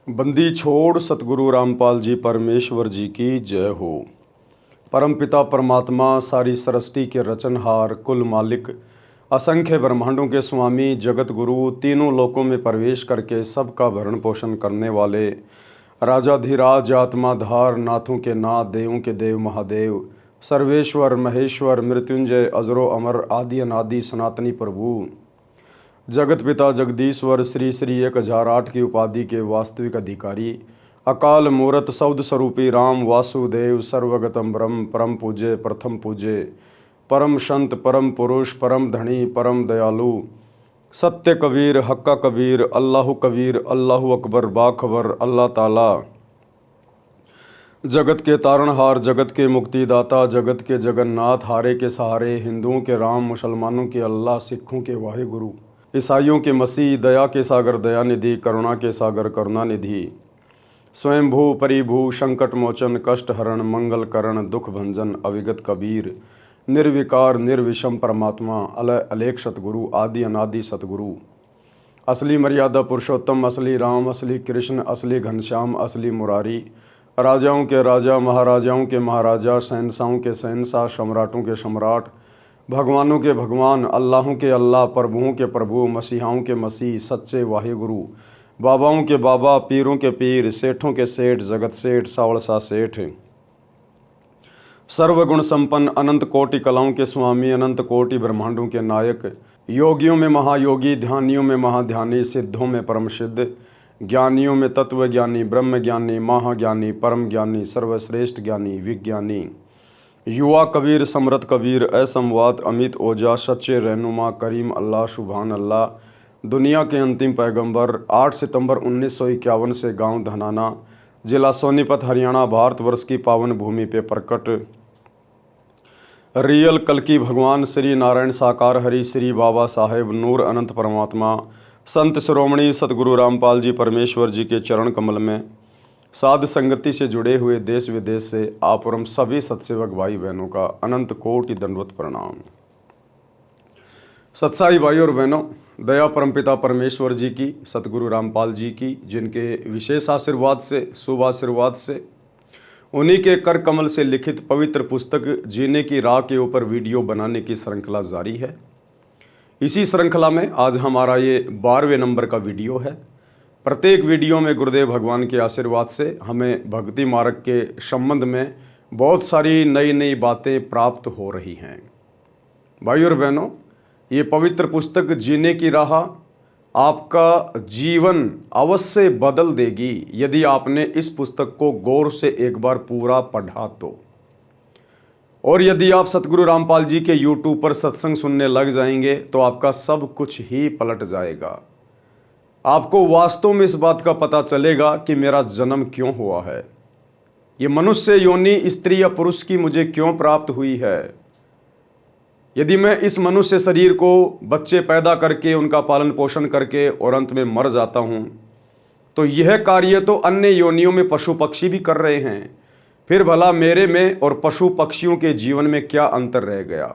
बंदी छोड़ सतगुरु रामपाल जी परमेश्वर जी की जय हो। परमपिता परमात्मा सारी सृष्टि के रचनहार कुल मालिक असंख्य ब्रह्मांडों के स्वामी जगत गुरु तीनों लोकों में प्रवेश करके सबका भरण पोषण करने वाले राजाधिराज आत्माधार नाथों के नाथ देवों के देव महादेव सर्वेश्वर महेश्वर मृत्युंजय अजरो अमर आदि अनादि सनातनी प्रभु जगत पिता जगदीश्वर श्री श्री 1008 की उपाधि के वास्तविक अधिकारी अकाल मूरत सौद स्वरूपी राम वासुदेव सर्वगतम ब्रह्म परम पूज्य प्रथम पूज्य परम संत परम पुरुष परम धनी परम दयालु सत्य कबीर हक्का कबीर अल्लाह अकबर बाखबर अल्लाह ताला जगत के तारणहार जगत के मुक्तिदाता जगत के जगन्नाथ हारे के सहारे हिंदुओं के राम मुसलमानों के अल्लाह सिखों के वाहिगुरु ईसाइयों के मसीह दया के सागर दयानिधि करुणा के सागर करुणानिधि स्वयंभू परिभू संकट मोचन कष्ट हरण मंगल करण दुख भंजन अविगत कबीर निर्विकार निर्विषम परमात्मा अलय अलेख सतगुरु आदि अनादि सतगुरु असली मर्यादा पुरुषोत्तम असली राम असली कृष्ण असली घनश्याम असली मुरारी राजाओं के राजा महाराजाओं के महाराजा शहंशाहों के शहंशाह सम्राटों के सम्राट भगवानों के भगवान अल्लाहों के अल्लाह प्रभुओं के प्रभु मसीहाओं के मसीह सच्चे वाहिगुरु बाबाओं के बाबा पीरों के पीर सेठों के सेठ जगत सेठ सावड़सा सेठ सर्वगुण संपन्न अनंत कोटि कलाओं के स्वामी अनंत कोटि ब्रह्मांडों के नायक योगियों में महायोगी ध्यानियों में महाध्यानी सिद्धों में परम सिद्ध ज्ञानियों में तत्व ज्ञानी ब्रह्म ज्ञानी महाज्ञानी परम ज्ञानी सर्वश्रेष्ठ ज्ञानी विज्ञानी युवा कबीर समृत कबीर असंवाद अमित ओजा सच्चे रहनुमा करीम अल्लाह सुभान अल्लाह दुनिया के अंतिम पैगंबर 8 सितंबर 1951 से गांव धनाना जिला सोनीपत हरियाणा भारतवर्ष की पावन भूमि पे प्रकट रियल कल्कि भगवान श्री नारायण साकार हरि श्री बाबा साहेब नूर अनंत परमात्मा संत शिरोमणि सतगुरु रामपाल जी परमेश्वर जी के चरण कमल में साध संगति से जुड़े हुए देश विदेश से आप और हम सभी सत्सेवक भाई बहनों का अनंत कोटि दंडवत प्रणाम। सत्साई भाई और बहनों, दया परमपिता परमेश्वर जी की सतगुरु रामपाल जी की जिनके विशेष आशीर्वाद से शुभ आशीर्वाद से उन्हीं के कर कमल से लिखित पवित्र पुस्तक जीने की राह के ऊपर वीडियो बनाने की श्रृंखला जारी है। इसी श्रृंखला में आज हमारा ये 12वें नंबर का वीडियो है। प्रत्येक वीडियो में गुरुदेव भगवान के आशीर्वाद से हमें भक्ति मार्ग के संबंध में बहुत सारी नई नई बातें प्राप्त हो रही हैं। भाई और बहनों, ये पवित्र पुस्तक जीने की राह आपका जीवन अवश्य बदल देगी यदि आपने इस पुस्तक को गौर से एक बार पूरा पढ़ा तो। और यदि आप सतगुरु रामपाल जी के YouTube पर सत्संग सुनने लग जाएंगे तो आपका सब कुछ ही पलट जाएगा। आपको वास्तव में इस बात का पता चलेगा कि मेरा जन्म क्यों हुआ है, ये मनुष्य योनि स्त्री या पुरुष की मुझे क्यों प्राप्त हुई है। यदि मैं इस मनुष्य शरीर को बच्चे पैदा करके उनका पालन पोषण करके और अंत में मर जाता हूँ तो यह कार्य तो अन्य योनियों में पशु पक्षी भी कर रहे हैं, फिर भला मेरे में और पशु पक्षियों के जीवन में क्या अंतर रह गया।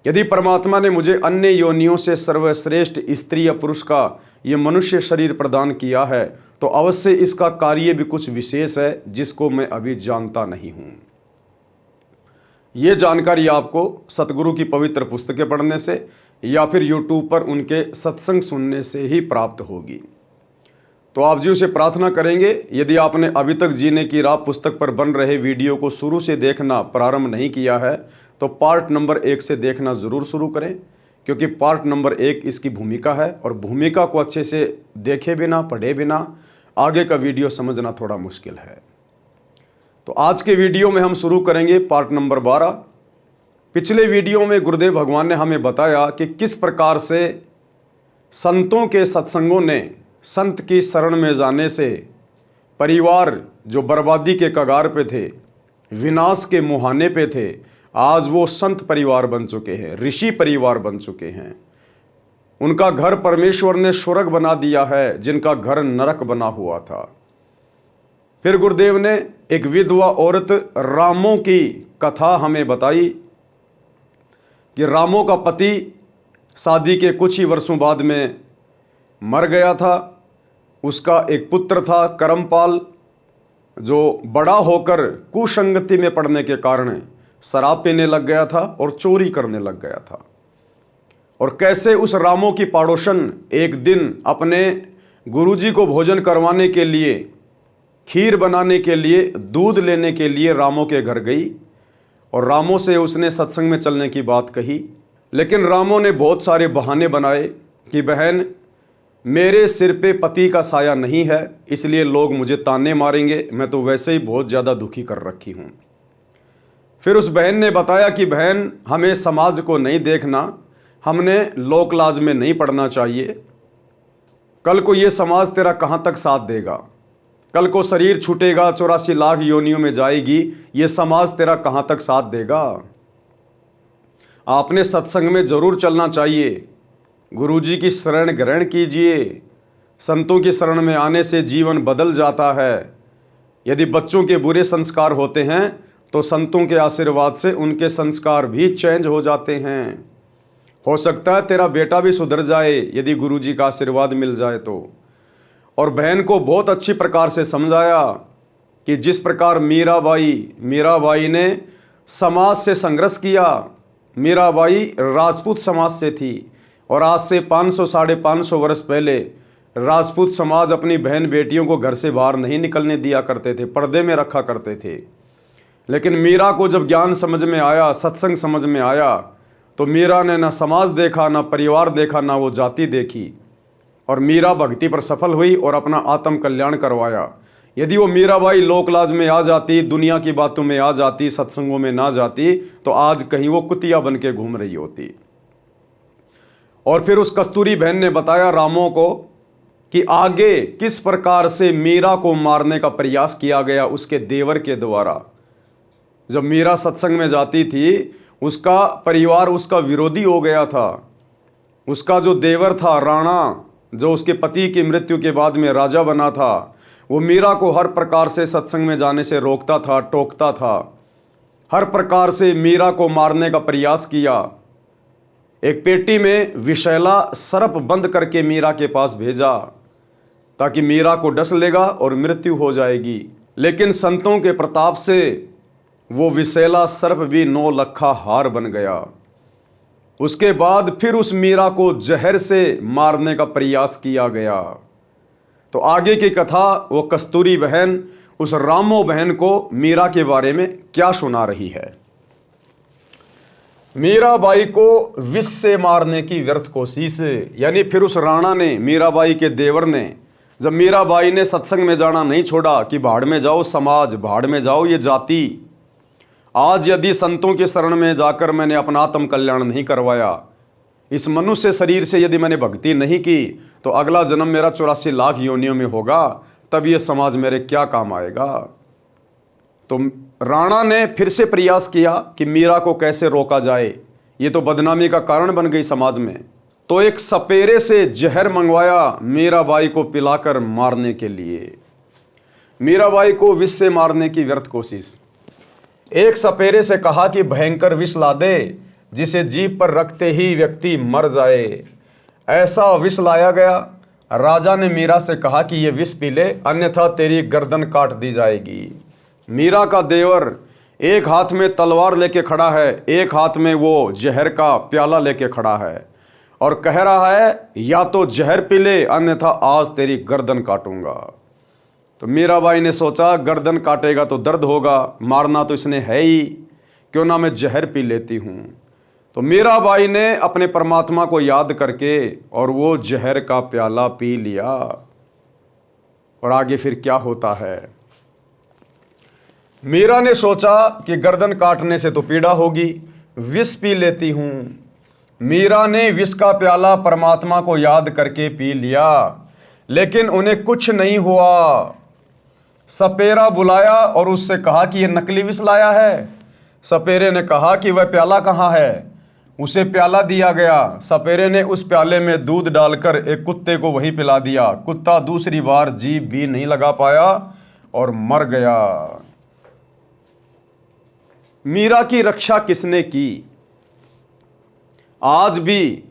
यदि परमात्मा ने मुझे अन्य योनियों से सर्वश्रेष्ठ स्त्री या पुरुष का ये मनुष्य शरीर प्रदान किया है तो अवश्य इसका कार्य भी कुछ विशेष है जिसको मैं अभी जानता नहीं हूँ। ये जानकारी आपको सतगुरु की पवित्र पुस्तकें पढ़ने से या फिर YouTube पर उनके सत्संग सुनने से ही प्राप्त होगी। तो आप जी से प्रार्थना करेंगे, यदि आपने अभी तक जीने की राह पुस्तक पर बन रहे वीडियो को शुरू से देखना प्रारंभ नहीं किया है तो पार्ट नंबर 1 से देखना ज़रूर शुरू करें, क्योंकि पार्ट नंबर 1 इसकी भूमिका है और भूमिका को अच्छे से देखे बिना पढ़े बिना आगे का वीडियो समझना थोड़ा मुश्किल है। तो आज के वीडियो में हम शुरू करेंगे पार्ट नंबर 12। पिछले वीडियो में गुरुदेव भगवान ने हमें बताया कि किस प्रकार से संतों के सत्संगों ने संत की शरण में जाने से परिवार जो बर्बादी के कगार पे थे, विनाश के मुहाने पे थे, आज वो संत परिवार बन चुके हैं, ऋषि परिवार बन चुके हैं। उनका घर परमेश्वर ने स्वर्ग बना दिया है जिनका घर नरक बना हुआ था। फिर गुरुदेव ने एक विधवा औरत रामों की कथा हमें बताई कि रामों का पति शादी के कुछ ही वर्षों बाद में मर गया था उसका एक पुत्र था करमपाल, जो बड़ा होकर कुसंगति में पड़ने के कारण शराब पीने लग गया था और चोरी करने लग गया था। और कैसे उस रामों की पड़ोसन एक दिन अपने गुरुजी को भोजन करवाने के लिए, खीर बनाने के लिए, दूध लेने के लिए रामों के घर गई और रामों से उसने सत्संग में चलने की बात कही। लेकिन रामों ने बहुत सारे बहाने बनाए कि बहन, मेरे सिर पे पति का साया नहीं है, इसलिए लोग मुझे ताने मारेंगे, मैं तो वैसे ही बहुत ज़्यादा दुखी कर रखी हूँ। फिर उस बहन ने बताया कि बहन, हमें समाज को नहीं देखना, हमने लोक लाज में नहीं पड़ना चाहिए। कल को ये समाज तेरा कहाँ तक साथ देगा? कल को शरीर छूटेगा, 84 लाख योनियों में जाएगी, ये समाज तेरा कहाँ तक साथ देगा? आपने सत्संग में जरूर चलना चाहिए, गुरुजी की शरण ग्रहण कीजिए। संतों की शरण में आने से जीवन बदल जाता है। यदि बच्चों के बुरे संस्कार होते हैं तो संतों के आशीर्वाद से उनके संस्कार भी चेंज हो जाते हैं। हो सकता है तेरा बेटा भी सुधर जाए यदि गुरुजी का आशीर्वाद मिल जाए तो। और बहन को बहुत अच्छी प्रकार से समझाया कि जिस प्रकार मीराबाई ने समाज से संघर्ष किया। मीराबाई राजपूत समाज से थी और आज से 500 साढ़े 500 वर्ष पहले राजपूत समाज अपनी बहन बेटियों को घर से बाहर नहीं निकलने दिया करते थे, पर्दे में रखा करते थे। लेकिन मीरा को जब ज्ञान समझ में आया, सत्संग समझ में आया, तो मीरा ने ना समाज देखा, ना परिवार देखा, ना वो जाति देखी, और मीरा भक्ति पर सफल हुई और अपना आत्म कल्याण करवाया। यदि वो मीराबाई लोकलाज में आ जाती, दुनिया की बातों में आ जाती, सत्संगों में ना जाती, तो आज कहीं वो कुतिया बन के घूम रही होती। और फिर उस कस्तूरी बहन ने बताया रामों को कि आगे किस प्रकार से मीरा को मारने का प्रयास किया गया उसके देवर के द्वारा। जब मीरा सत्संग में जाती थी, उसका परिवार उसका विरोधी हो गया था। उसका जो देवर था राणा, जो उसके पति की मृत्यु के बाद में राजा बना था, वो मीरा को हर प्रकार से सत्संग में जाने से रोकता था, टोकता था। हर प्रकार से मीरा को मारने का प्रयास किया। एक पेटी में विषैला सर्प बंद करके मीरा के पास भेजा ताकि मीरा को डस लेगा और मृत्यु हो जाएगी। लेकिन संतों के प्रताप से वो विषैला सर्प भी 9 लखा हार बन गया। उसके बाद फिर उस मीरा को जहर से मारने का प्रयास किया गया। तो आगे की कथा वो कस्तूरी बहन उस रामो बहन को मीरा के बारे में क्या सुना रही है। मीराबाई को विष से मारने की व्यर्थ कोशिश, यानी फिर उस राणा ने, मीराबाई के देवर ने, जब मीराबाई ने सत्संग में जाना नहीं छोड़ा कि भाड़ में जाओ समाज, भाड़ में जाओ ये जाति, आज यदि संतों के शरण में जाकर मैंने अपना आत्म कल्याण नहीं करवाया, इस मनुष्य शरीर से यदि मैंने भक्ति नहीं की, तो अगला जन्म मेरा 84 लाख योनियों में होगा, तब ये समाज मेरे क्या काम आएगा। तो राणा ने फिर से प्रयास किया कि मीरा को कैसे रोका जाए, ये तो बदनामी का कारण बन गई समाज में। तो एक सपेरे से जहर मंगवाया मीराबाई को पिलाकर मारने के लिए। मीराबाई को विष से मारने की व्यर्थ कोशिश। एक सपेरे से कहा कि भयंकर विष ला दे जिसे जीभ पर रखते ही व्यक्ति मर जाए। ऐसा विष लाया गया। राजा ने मीरा से कहा कि ये विष पी ले, अन्यथा तेरी गर्दन काट दी जाएगी। मीरा का देवर एक हाथ में तलवार लेके खड़ा है, एक हाथ में वो जहर का प्याला लेके खड़ा है और कह रहा है या तो जहर पी ले, अन्यथा आज तेरी गर्दन काटूंगा। तो मीराबाई ने सोचा गर्दन काटेगा तो दर्द होगा, मारना तो इसने है ही, क्यों ना मैं जहर पी लेती हूँ। तो मीराबाई ने अपने परमात्मा को याद करके और वो जहर का प्याला पी लिया। और आगे फिर क्या होता है। मीरा ने सोचा कि गर्दन काटने से तो पीड़ा होगी, विष पी लेती हूँ। मीरा ने विष का प्याला परमात्मा को याद करके पी लिया, लेकिन उन्हें कुछ नहीं हुआ। सपेरा बुलाया और उससे कहा कि ये नकली विष लाया है। सपेरे ने कहा कि वह प्याला कहाँ है। उसे प्याला दिया गया। सपेरे ने उस प्याले में दूध डालकर एक कुत्ते को वही पिला दिया। कुत्ता दूसरी बार जीभ भी नहीं लगा पाया और मर गया। मीरा की रक्षा किसने की? आज भी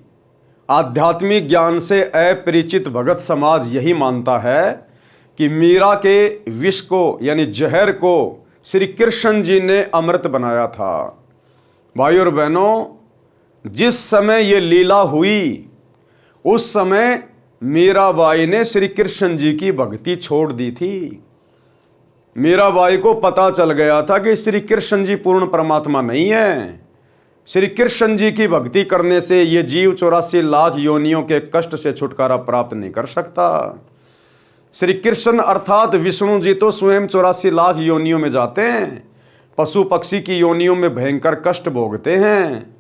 आध्यात्मिक ज्ञान से अपरिचित भगत समाज यही मानता है कि मीरा के विष को यानी जहर को श्री कृष्ण जी ने अमृत बनाया था। भाई और बहनों, जिस समय ये लीला हुई उस समय मीराबाई ने श्री कृष्ण जी की भक्ति छोड़ दी थी। मीराबाई को पता चल गया था कि श्री कृष्ण जी पूर्ण परमात्मा नहीं है। श्री कृष्ण जी की भक्ति करने से ये जीव 84 लाख योनियों के कष्ट से छुटकारा प्राप्त नहीं कर सकता। श्री कृष्ण अर्थात विष्णु जी तो स्वयं 84 लाख योनियों में जाते हैं, पशु पक्षी की योनियों में भयंकर कष्ट भोगते हैं,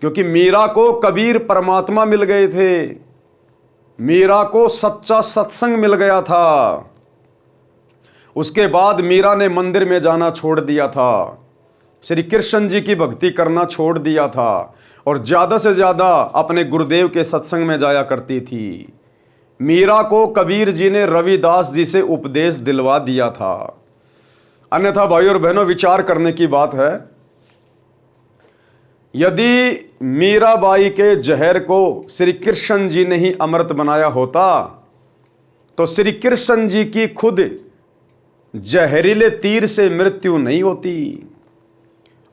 क्योंकि मीरा को कबीर परमात्मा मिल गए थे, मीरा को सच्चा सत्संग मिल गया था। उसके बाद मीरा ने मंदिर में जाना छोड़ दिया था, श्री कृष्ण जी की भक्ति करना छोड़ दिया था और ज़्यादा से ज़्यादा अपने गुरुदेव के सत्संग में जाया करती थी। मीरा को कबीर जी ने रविदास जी से उपदेश दिलवा दिया था। अन्यथा भाई और बहनों, विचार करने की बात है, यदि मीराबाई के जहर को श्री कृष्ण जी ने ही अमृत बनाया होता तो श्री कृष्ण जी की खुद जहरीले तीर से मृत्यु नहीं होती।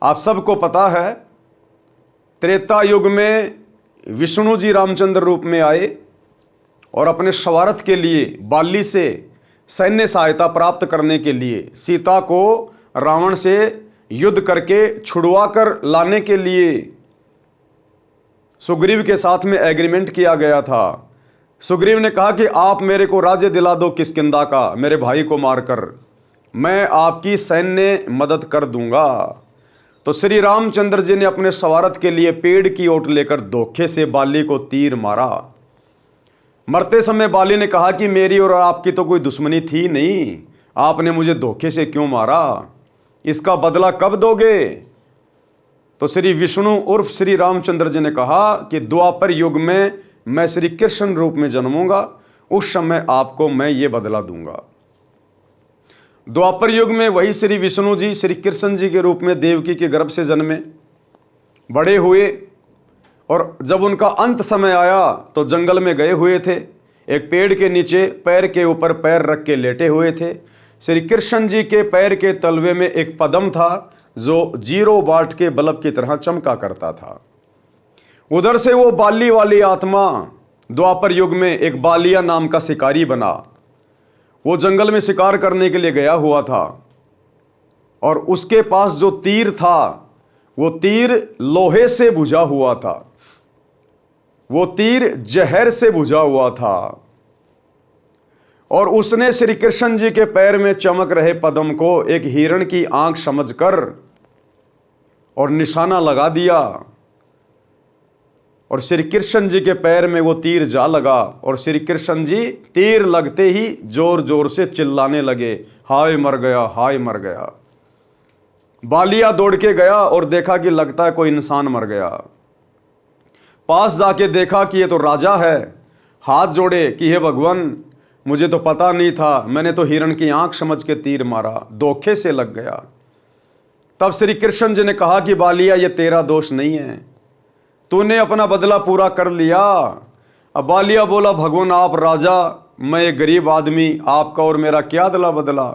आप सबको पता है, त्रेता युग में विष्णु जी रामचंद्र रूप में आए और अपने स्वार्थ के लिए बाली से सैन्य सहायता प्राप्त करने के लिए सीता को रावण से युद्ध करके छुड़वा कर लाने के लिए सुग्रीव के साथ में एग्रीमेंट किया गया था। सुग्रीव ने कहा कि आप मेरे को राज्य दिला दो किष्किंधा का, मेरे भाई को मारकर, मैं आपकी सैन्य मदद कर दूंगा। तो श्री रामचंद्र जी ने अपने स्वार्थ के लिए पेड़ की ओट लेकर धोखे से बाली को तीर मारा। मरते समय बाली ने कहा कि मेरी और आपकी तो कोई दुश्मनी थी नहीं, आपने मुझे धोखे से क्यों मारा, इसका बदला कब दोगे? तो श्री विष्णु उर्फ श्री रामचंद्र जी ने कहा कि द्वापर युग में मैं श्री कृष्ण रूप में जन्मूंगा, उस समय आपको मैं ये बदला दूंगा। द्वापर युग में वही श्री विष्णु जी श्री कृष्ण जी के रूप में देवकी के गर्भ से जन्मे, बड़े हुए, और जब उनका अंत समय आया तो जंगल में गए हुए थे, एक पेड़ के नीचे पैर के ऊपर पैर रख के लेटे हुए थे। श्री कृष्ण जी के पैर के तलवे में एक पद्म था जो 0 वाट के बल्ब की तरह चमका करता था। उधर से वो बाली वाली आत्मा द्वापर युग में एक बालिया नाम का शिकारी बना। वो जंगल में शिकार करने के लिए गया हुआ था और उसके पास जो तीर था वो तीर लोहे से बुझा हुआ था, वो तीर जहर से बुझा हुआ था, और उसने श्री कृष्ण जी के पैर में चमक रहे पद्म को एक हिरण की आंख समझकर और निशाना लगा दिया, और श्री कृष्ण जी के पैर में वो तीर जा लगा और श्री कृष्ण जी तीर लगते ही जोर जोर से चिल्लाने लगे, हाय मर गया, हाय मर गया। बालिया दौड़ के गया और देखा कि लगता है कोई इंसान मर गया। पास जाके देखा कि ये तो राजा है, हाथ जोड़े कि हे भगवान, मुझे तो पता नहीं था, मैंने तो हिरण की आंख समझ के तीर मारा, धोखे से लग गया। तब श्री कृष्ण जी ने कहा कि बालिया, ये तेरा दोष नहीं है, तूने अपना बदला पूरा कर लिया। अब बालिया बोला, भगवान आप राजा, मैं एक गरीब आदमी, आपका और मेरा क्या अदला बदला।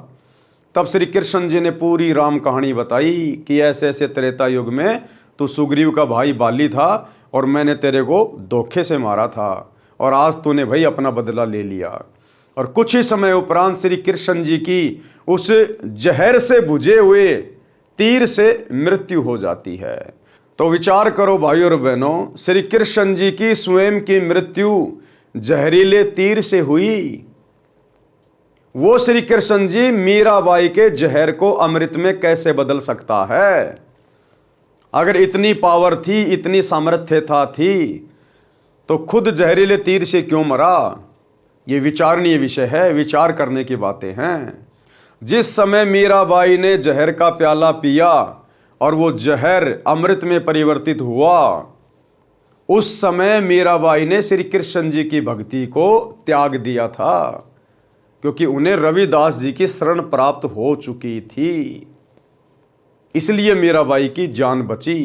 तब श्री कृष्ण जी ने पूरी राम कहानी बताई कि ऐसे ऐसे त्रेता युग में तू सुग्रीव का भाई बाली था और मैंने तेरे को धोखे से मारा था, और आज तूने भाई अपना बदला ले लिया। और कुछ ही समय उपरांत श्री कृष्ण जी की उस जहर से बुझे हुए तीर से मृत्यु हो जाती है। तो विचार करो भाई और बहनों, श्री कृष्ण जी की स्वयं की मृत्यु जहरीले तीर से हुई। वो श्री कृष्ण जी मीराबाई के जहर को अमृत में कैसे बदल सकता है? अगर इतनी पावर थी, इतनी सामर्थ्यता थी, तो खुद जहरीले तीर से क्यों मरा? ये विचारणीय विषय है, विचार करने की बातें हैं। जिस समय मीराबाई ने जहर का प्याला पिया और वो जहर अमृत में परिवर्तित हुआ, उस समय मीराबाई ने श्री कृष्ण जी की भक्ति को त्याग दिया था, क्योंकि उन्हें रविदास जी की शरण प्राप्त हो चुकी थी। इसलिए मीराबाई की जान बची।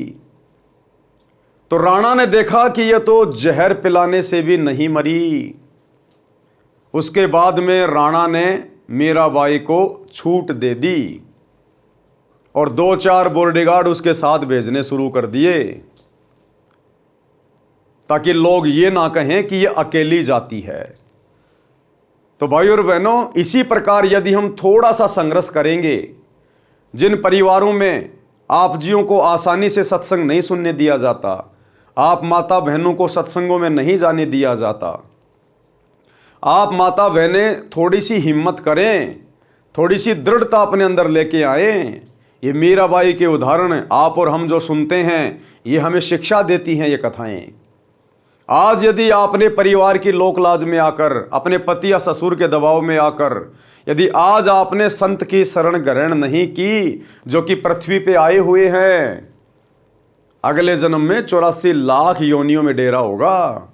तो राणा ने देखा कि यह तो जहर पिलाने से भी नहीं मरी। उसके बाद में राणा ने मीराबाई को छूट दे दी और 2-4 बॉडीगार्ड उसके साथ भेजने शुरू कर दिए, ताकि लोग ये ना कहें कि यह अकेली जाती है। तो भाइयों और बहनों, इसी प्रकार यदि हम थोड़ा सा संघर्ष करेंगे, जिन परिवारों में आप जियों को आसानी से सत्संग नहीं सुनने दिया जाता, आप माता बहनों को सत्संगों में नहीं जाने दिया जाता, आप माता बहनें थोड़ी सी हिम्मत करें, थोड़ी सी दृढ़ता अपने अंदर लेके आएं। ये मीराबाई के उदाहरण आप और हम जो सुनते हैं, ये हमें शिक्षा देती हैं ये कथाएं। आज यदि आपने परिवार की लोकलाज में आकर, अपने पति या ससुर के दबाव में आकर, यदि आज आपने संत की शरण ग्रहण नहीं की, जो कि पृथ्वी पे आए हुए हैं, अगले जन्म में 84 लाख योनियों में डेरा होगा।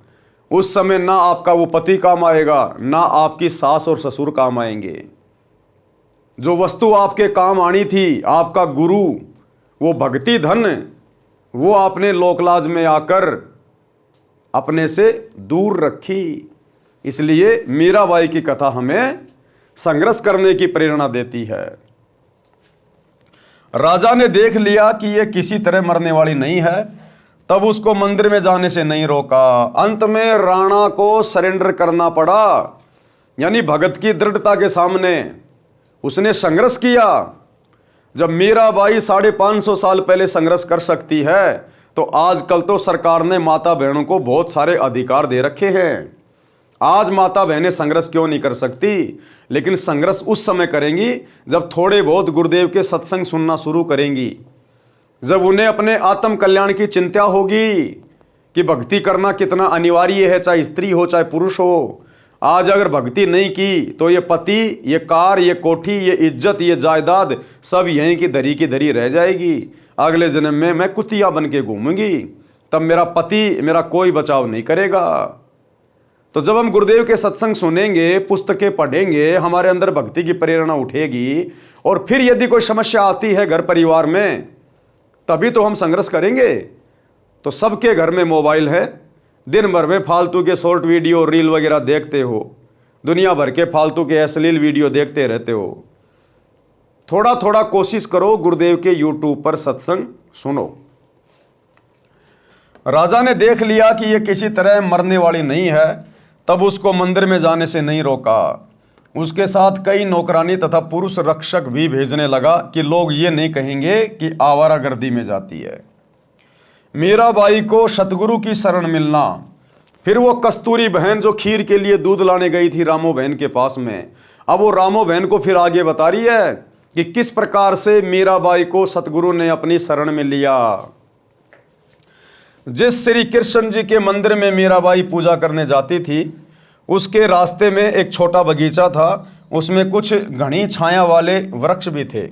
उस समय ना आपका वो पति काम आएगा, ना आपकी सास और ससुर काम आएंगे। जो वस्तु आपके काम आनी थी, आपका गुरु, वो भक्ति धन, वो आपने लोकलाज में आकर अपने से दूर रखी। इसलिए मीराबाई की कथा हमें संघर्ष करने की प्रेरणा देती है। राजा ने देख लिया कि यह किसी तरह मरने वाली नहीं है, तब उसको मंदिर में जाने से नहीं रोका। अंत में राणा को सरेंडर करना पड़ा, यानी भगत की दृढ़ता के सामने उसने संघर्ष किया। जब मीराबाई 550 साल पहले संघर्ष कर सकती है, तो आजकल तो सरकार ने माता बहनों को बहुत सारे अधिकार दे रखे हैं। आज माता बहनें संघर्ष क्यों नहीं कर सकती? लेकिन संघर्ष उस समय करेंगी जब थोड़े बहुत गुरुदेव के सत्संग सुनना शुरू करेंगी, जब उन्हें अपने आत्म कल्याण की चिंता होगी कि भक्ति करना कितना अनिवार्य है, चाहे स्त्री हो चाहे पुरुष हो। आज अगर भक्ति नहीं की तो ये पति, ये कार, ये कोठी, ये इज्जत, ये जायदाद सब यहीं की धरी रह जाएगी। अगले जन्म में मैं कुतिया बन के घूमूंगी, तब मेरा पति मेरा कोई बचाव नहीं करेगा। तो जब हम गुरुदेव के सत्संग सुनेंगे, पुस्तकें पढ़ेंगे, हमारे अंदर भक्ति की प्रेरणा उठेगी, और फिर यदि कोई समस्या आती है घर परिवार में, तभी तो हम संघर्ष करेंगे। तो सबके घर में मोबाइल है, दिन भर में फालतू के शॉर्ट वीडियो, रील वगैरह देखते हो, दुनिया भर के फालतू के अश्लील वीडियो देखते रहते हो। थोड़ा थोड़ा कोशिश करो, गुरुदेव के यूट्यूब पर सत्संग सुनो। राजा ने देख लिया कि यह किसी तरह मरने वाली नहीं है, तब उसको मंदिर में जाने से नहीं रोका। उसके साथ कई नौकरानी तथा पुरुष रक्षक भी भेजने लगा कि लोग ये नहीं कहेंगे कि आवारागर्दी में जाती है। मीराबाई को सतगुरु की शरण मिलना, फिर वो कस्तूरी बहन जो खीर के लिए दूध लाने गई थी रामो बहन के पास में, अब वो रामो बहन को फिर आगे बता रही है कि किस प्रकार से मीराबाई को सतगुरु ने अपनी शरण में लिया। जिस श्री कृष्ण जी के मंदिर में मीराबाई पूजा करने जाती थी, उसके रास्ते में एक छोटा बगीचा था, उसमें कुछ घनी छाया वाले वृक्ष भी थे।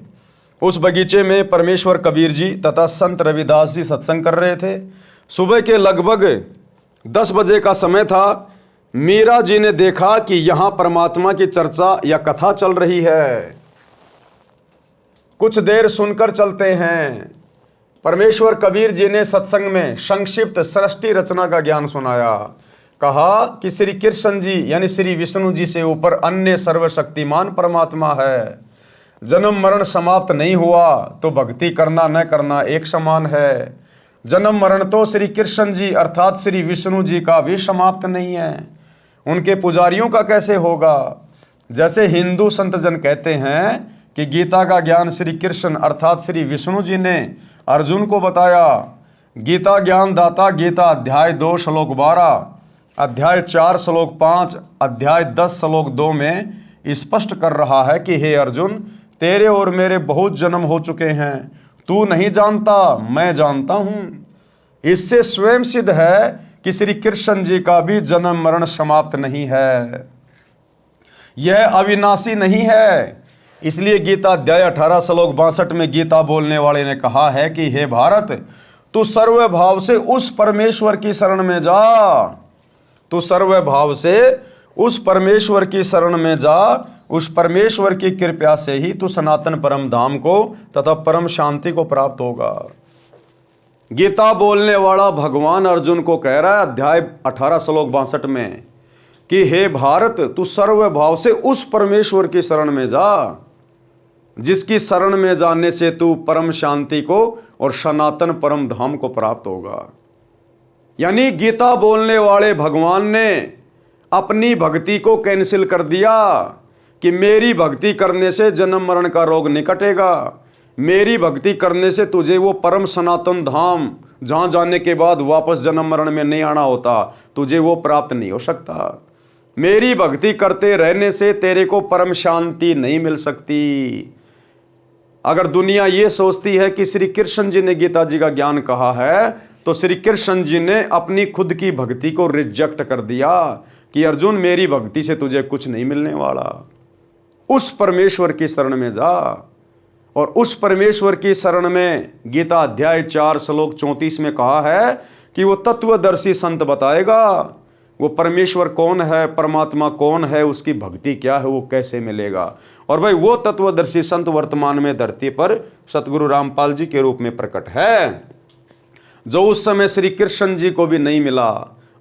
उस बगीचे में परमेश्वर कबीर जी तथा संत रविदास जी सत्संग कर रहे थे। सुबह के लगभग 10 बजे का समय था। मीरा जी ने देखा कि यहाँ परमात्मा की चर्चा या कथा चल रही है। कुछ देर सुनकर चलते हैं। परमेश्वर कबीर जी ने सत्संग में संक्षिप्त सृष्टि रचना का ज्ञान सुनाया। कहा कि श्री कृष्ण जी यानी श्री विष्णु जी से ऊपर अन्य सर्वशक्तिमान परमात्मा है। जन्म मरण समाप्त नहीं हुआ तो भक्ति करना न करना एक समान है। जन्म मरण तो श्री कृष्ण जी अर्थात श्री विष्णु जी का भी समाप्त नहीं है, उनके पुजारियों का कैसे होगा? जैसे हिंदू संत जन कहते हैं कि गीता का ज्ञान श्री कृष्ण अर्थात श्री विष्णु जी ने अर्जुन को बताया। गीता ज्ञान दाता गीता अध्याय 2 श्लोक 12, अध्याय 4 श्लोक 5, अध्याय 10 श्लोक 2 में स्पष्ट कर रहा है कि हे अर्जुन, तेरे और मेरे बहुत जन्म हो चुके हैं, तू नहीं जानता, मैं जानता हूँ। इससे स्वयं सिद्ध है कि श्री कृष्ण जी का भी जन्म मरण समाप्त नहीं है, यह अविनाशी नहीं है। इसलिए गीता अध्याय 18 श्लोक 62 में गीता बोलने वाले ने कहा है कि हे भारत, तू सर्वभाव से उस परमेश्वर की शरण में जा, तू सर्वभाव से उस परमेश्वर की शरण में जा। उस परमेश्वर की कृपा से ही तू सनातन परम धाम को तथा परम शांति को प्राप्त होगा। गीता बोलने वाला भगवान अर्जुन को कह रहा है अध्याय 18 श्लोक 62 में कि हे भारत, तू सर्वभाव से उस परमेश्वर की शरण में जा जिसकी शरण में जाने से तू परम शांति को और सनातन परम धाम को प्राप्त होगा। यानी गीता बोलने वाले भगवान ने अपनी भक्ति को कैंसिल कर दिया कि मेरी भक्ति करने से जन्म मरण का रोग नहीं कटेगा, मेरी भक्ति करने से तुझे वो परम सनातन धाम जहाँ जाने के बाद वापस जन्म मरण में नहीं आना होता, तुझे वो प्राप्त नहीं हो सकता। मेरी भक्ति करते रहने से तेरे को परम शांति नहीं मिल सकती। अगर दुनिया ये सोचती है कि श्री कृष्ण जी ने गीता जी का ज्ञान कहा है, तो श्री कृष्ण जी ने अपनी खुद की भक्ति को रिजेक्ट कर दिया कि अर्जुन, मेरी भक्ति से तुझे कुछ नहीं मिलने वाला। उस परमेश्वर की शरण में जा, और उस परमेश्वर की शरण में गीता अध्याय 4 श्लोक 34 में कहा है कि वो तत्वदर्शी संत बताएगा वो परमेश्वर कौन है, परमात्मा कौन है, उसकी भक्ति क्या है, वो कैसे मिलेगा। और भाई वो तत्वदर्शी संत वर्तमान में धरती पर सतगुरु रामपाल जी के रूप में प्रकट है, जो उस समय श्री कृष्ण जी को भी नहीं मिला।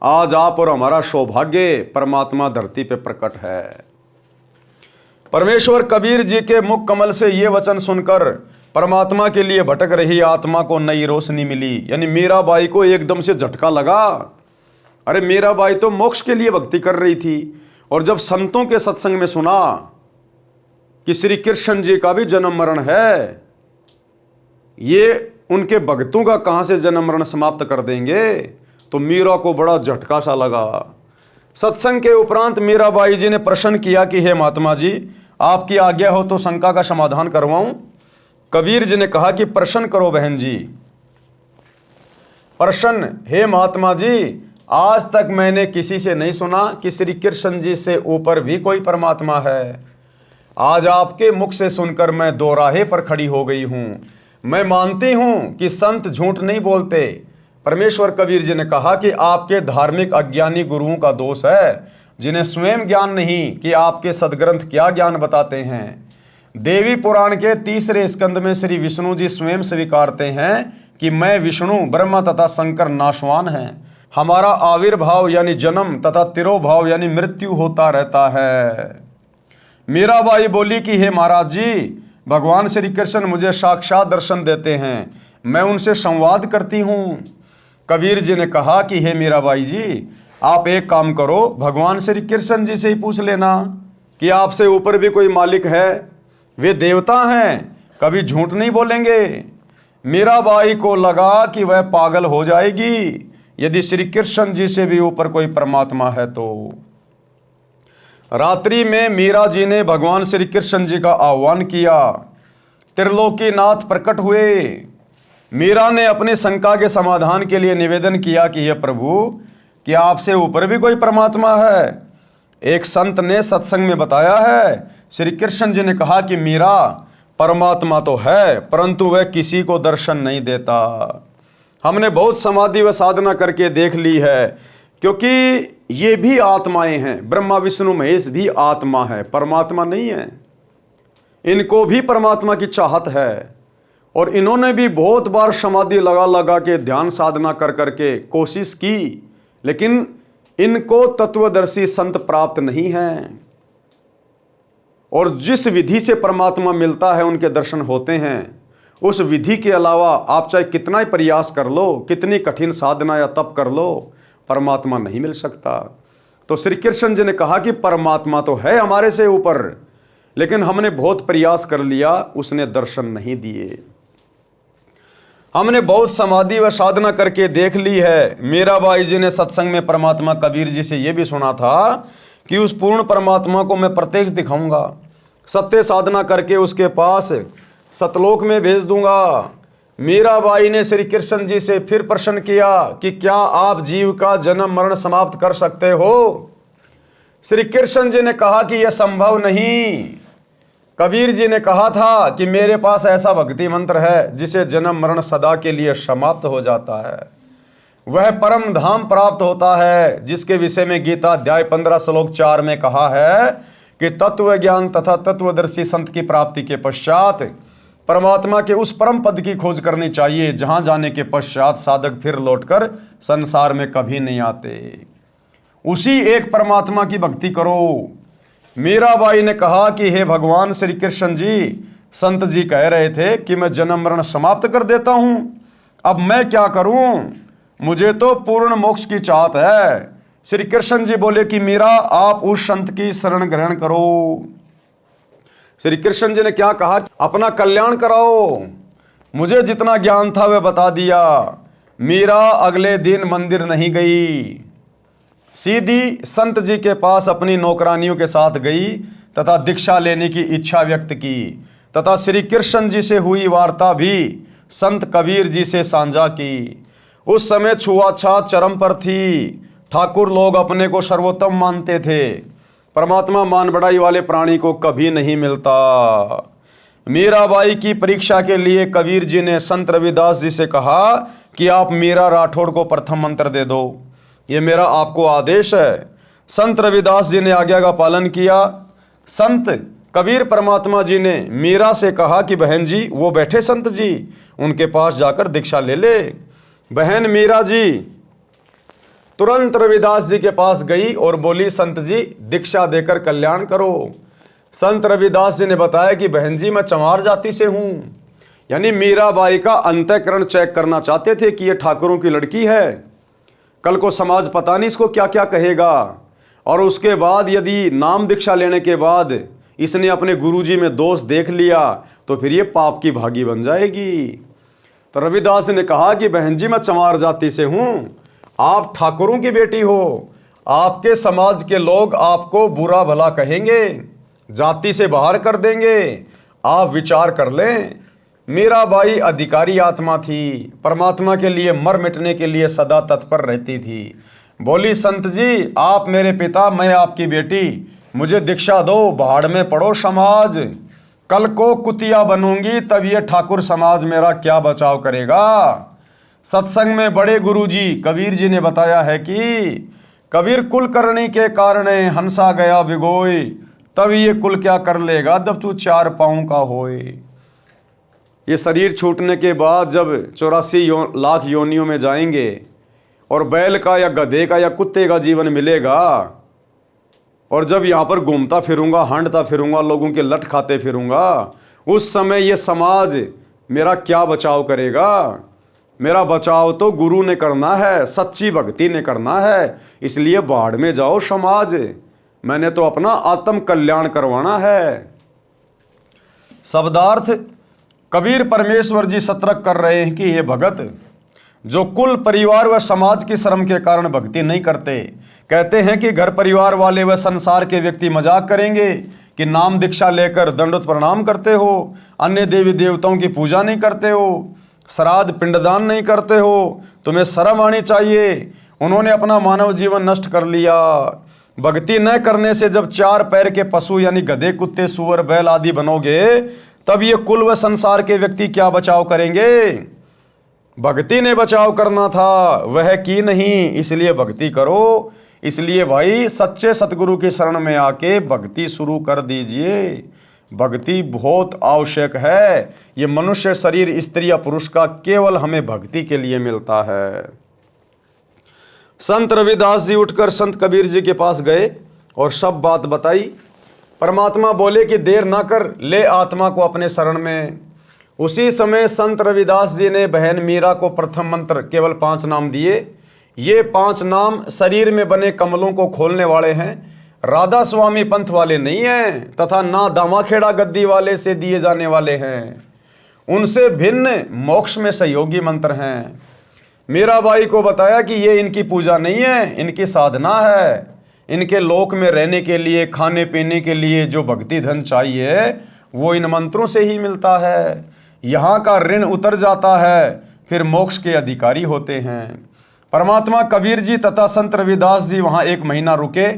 आज आप और हमारा सौभाग्य परमात्मा धरती पे प्रकट है। परमेश्वर कबीर जी के मुख कमल से ये वचन सुनकर परमात्मा के लिए भटक रही आत्मा को नई रोशनी मिली। यानी मीराबाई को एकदम से झटका लगा, अरे मीराबाई तो मोक्ष के लिए भक्ति कर रही थी, और जब संतों के सत्संग में सुना कि श्री कृष्ण जी का भी जन्म मरण है, ये उनके भक्तों का कहां से जन्म मरण समाप्त कर देंगे, तो मीरा को बड़ा झटका सा लगा। सत्संग के उपरांत मीराबाई जी ने प्रश्न किया कि हे महात्मा जी, आपकी आज्ञा हो तो शंका का समाधान करवाऊं। कबीर जी ने कहा कि प्रश्न करो बहन जी। प्रश्न, हे महात्मा जी, आज तक मैंने किसी से नहीं सुना कि श्री कृष्ण जी से ऊपर भी कोई परमात्मा है। आज आपके मुख से सुनकर मैं दोराहे पर खड़ी हो गई हूं। मैं मानती हूं कि संत झूठ नहीं बोलते। परमेश्वर कबीर जी ने कहा कि आपके धार्मिक अज्ञानी गुरुओं का दोष है, जिन्हें स्वयं ज्ञान नहीं कि आपके सदग्रंथ क्या ज्ञान बताते हैं। देवी पुराण के 3 स्कंद में श्री विष्णु जी स्वयं स्वीकारते हैं कि मैं विष्णु, ब्रह्मा तथा शंकर नाशवान हैं। हमारा आविर्भाव यानी जन्म तथा तिरोभाव यानी मृत्यु होता रहता है। मीराबाई बोली कि हे महाराज जी, भगवान श्री कृष्ण मुझे साक्षात दर्शन देते हैं, मैं उनसे संवाद करती हूँ। कबीर जी ने कहा कि हे मीराबाई जी, आप एक काम करो, भगवान श्री कृष्ण जी से ही पूछ लेना कि आपसे ऊपर भी कोई मालिक है। वे देवता हैं, कभी झूठ नहीं बोलेंगे। मीराबाई को लगा कि वह पागल हो जाएगी यदि श्री कृष्ण जी से भी ऊपर कोई परमात्मा है तो। रात्रि में मीरा जी ने भगवान श्री कृष्ण जी का आह्वान किया। त्रिलोकीनाथ प्रकट हुए। मीरा ने अपनी शंका के समाधान के लिए निवेदन किया कि हे प्रभु, क्या आपसे ऊपर भी कोई परमात्मा है? एक संत ने सत्संग में बताया है, श्री कृष्ण जी ने कहा कि मीरा, परमात्मा तो है परंतु वह किसी को दर्शन नहीं देता। हमने बहुत समाधि व साधना करके देख ली है, क्योंकि ये भी आत्माएं हैं। ब्रह्मा विष्णु महेश भी आत्मा है, परमात्मा नहीं है। इनको भी परमात्मा की चाहत है, और इन्होंने भी बहुत बार समाधि लगा लगा के ध्यान साधना कर करके कोशिश की, लेकिन इनको तत्वदर्शी संत प्राप्त नहीं हैं। और जिस विधि से परमात्मा मिलता है उनके दर्शन होते हैं, उस विधि के अलावा आप चाहे कितना ही प्रयास कर लो, कितनी कठिन साधना या तप कर लो, परमात्मा नहीं मिल सकता। तो श्री कृष्ण जी ने कहा कि परमात्मा तो है हमारे से ऊपर, लेकिन हमने बहुत प्रयास कर लिया, उसने दर्शन नहीं दिए। हमने बहुत समाधि व साधना करके देख ली है। मीराबाई जी ने सत्संग में परमात्मा कबीर जी से यह भी सुना था कि उस पूर्ण परमात्मा को मैं प्रत्यक्ष दिखाऊंगा, सत्य साधना करके उसके पास सतलोक में भेज दूंगा। मीराबाई ने श्री कृष्ण जी से फिर प्रश्न किया कि क्या आप जीव का जन्म मरण समाप्त कर सकते हो? श्री कृष्ण जी ने कहा कि यह संभव नहीं। कबीर जी ने कहा था कि मेरे पास ऐसा भक्ति मंत्र है जिसे जन्म मरण सदा के लिए समाप्त हो जाता है, वह परम धाम प्राप्त होता है, जिसके विषय में गीता अध्याय 15 श्लोक 4 में कहा है कि तत्व ज्ञान तथा तत्वदर्शी संत की प्राप्ति के पश्चात परमात्मा के उस परम पद की खोज करनी चाहिए जहां जाने के पश्चात साधक फिर लौटकर संसार में कभी नहीं आते। उसी एक परमात्मा की भक्ति करो। मीराबाई ने कहा कि हे भगवान श्री कृष्ण जी, संत जी कह रहे थे कि मैं जन्म मरण समाप्त कर देता हूं, अब मैं क्या करूं, मुझे तो पूर्ण मोक्ष की चाहत है। श्री कृष्ण जी बोले कि मीरा, आप उस संत की शरण ग्रहण करो। श्री कृष्ण जी ने क्या कहा, अपना कल्याण कराओ। मुझे जितना ज्ञान था वह बता दिया। मीरा अगले दिन मंदिर नहीं गई, सीधी संत जी के पास अपनी नौकरानियों के साथ गई तथा दीक्षा लेने की इच्छा व्यक्त की तथा श्री कृष्ण जी से हुई वार्ता भी संत कबीर जी से साझा की। उस समय छुआछूत चरम पर थी। ठाकुर लोग अपने को सर्वोत्तम मानते थे। परमात्मा मान बढ़ाई वाले प्राणी को कभी नहीं मिलता। मीराबाई की परीक्षा के लिए कबीर जी ने संत रविदास जी से कहा कि आप मीरा राठौड़ को प्रथम मंत्र दे दो, ये मेरा आपको आदेश है। संत रविदास जी ने आज्ञा का पालन किया। संत कबीर परमात्मा जी ने मीरा से कहा कि बहन जी, वो बैठे संत जी, उनके पास जाकर दीक्षा ले ले। बहन मीरा जी तुरंत रविदास जी के पास गई और बोली, संत जी दीक्षा देकर कल्याण करो। संत रविदास जी ने बताया कि बहन जी, मैं चमार जाति से हूं। यानी मीराबाई का अंतःकरण चेक करना चाहते थे कि ये ठाकुरों की लड़की है, कल को समाज पता नहीं इसको क्या क्या कहेगा। और उसके बाद यदि नाम दीक्षा लेने के बाद इसने अपने गुरुजी में दोष देख लिया तो फिर ये पाप की भागी बन जाएगी। तो रविदास ने कहा कि बहन जी, मैं चमार जाति से हूं, आप ठाकुरों की बेटी हो, आपके समाज के लोग आपको बुरा भला कहेंगे, जाति से बाहर कर देंगे, आप विचार कर लें। मीराबाई अधिकारी आत्मा थी, परमात्मा के लिए मर मिटने के लिए सदा तत्पर रहती थी। बोली, संत जी आप मेरे पिता, मैं आपकी बेटी, मुझे दीक्षा दो, भाड़ में पड़ो समाज, कल को कुतिया बनूंगी तब ये ठाकुर समाज मेरा क्या बचाव करेगा। सत्संग में बड़े गुरुजी कबीर जी ने बताया है कि कबीर कुल करने के कारण हंसा गया भिगोए, तब ये कुल क्या कर लेगा जब तू 4 पाँव का होए। ये शरीर छूटने के बाद जब 84 लाख योनियों में जाएंगे और बैल का या गधे का या कुत्ते का जीवन मिलेगा, और जब यहाँ पर घूमता फिरूंगा, हांडता फिरूंगा, लोगों के लट खाते फिरूंगा, उस समय ये समाज मेरा क्या बचाव करेगा। मेरा बचाव तो गुरु ने करना है, सच्ची भक्ति ने करना है। इसलिए बाढ़ में जाओ समाज, मैंने तो अपना आत्म कल्याण करवाना है। शब्दार्थ, कबीर परमेश्वर जी सतर्क कर रहे हैं कि हे भगत, जो कुल परिवार व समाज की शर्म के कारण भक्ति नहीं करते, कहते हैं कि घर परिवार वाले व संसार के व्यक्ति मजाक करेंगे कि नाम दीक्षा लेकर दंडवत प्रणाम करते हो, अन्य देवी देवताओं की पूजा नहीं करते हो, श्राद्ध पिंडदान नहीं करते हो, तुम्हें शर्म आनी चाहिए। उन्होंने अपना मानव जीवन नष्ट कर लिया। भक्ति न करने से जब 4 पैर के पशु यानी गधे, कुत्ते, सुअर, बैल आदि बनोगे, तब ये कुल व संसार के व्यक्ति क्या बचाव करेंगे। भक्ति ने बचाव करना था, वह की नहीं, इसलिए भक्ति करो। इसलिए भाई सच्चे सतगुरु की शरण में आके भक्ति शुरू कर दीजिए। भक्ति बहुत आवश्यक है। ये मनुष्य शरीर स्त्री या पुरुष का केवल हमें भक्ति के लिए मिलता है। संत रविदास जी उठकर संत कबीर जी के पास गए और सब बात बताई। परमात्मा बोले कि देर ना कर, ले आत्मा को अपने शरण में। उसी समय संत रविदास जी ने बहन मीरा को प्रथम मंत्र केवल 5 नाम दिए। ये 5 नाम शरीर में बने कमलों को खोलने वाले हैं, राधा स्वामी पंथ वाले नहीं हैं तथा ना दामाखेड़ा गद्दी वाले से दिए जाने वाले हैं। उनसे भिन्न मोक्ष में सहयोगी मंत्र हैं। मीराबाई को बताया कि ये इनकी पूजा नहीं है, इनकी साधना है। इनके लोक में रहने के लिए, खाने पीने के लिए जो भक्ति धन चाहिए वो इन मंत्रों से ही मिलता है। यहाँ का ऋण उतर जाता है, फिर मोक्ष के अधिकारी होते हैं। परमात्मा कबीर जी तथा संत रविदास जी वहाँ 1 महीना रुके।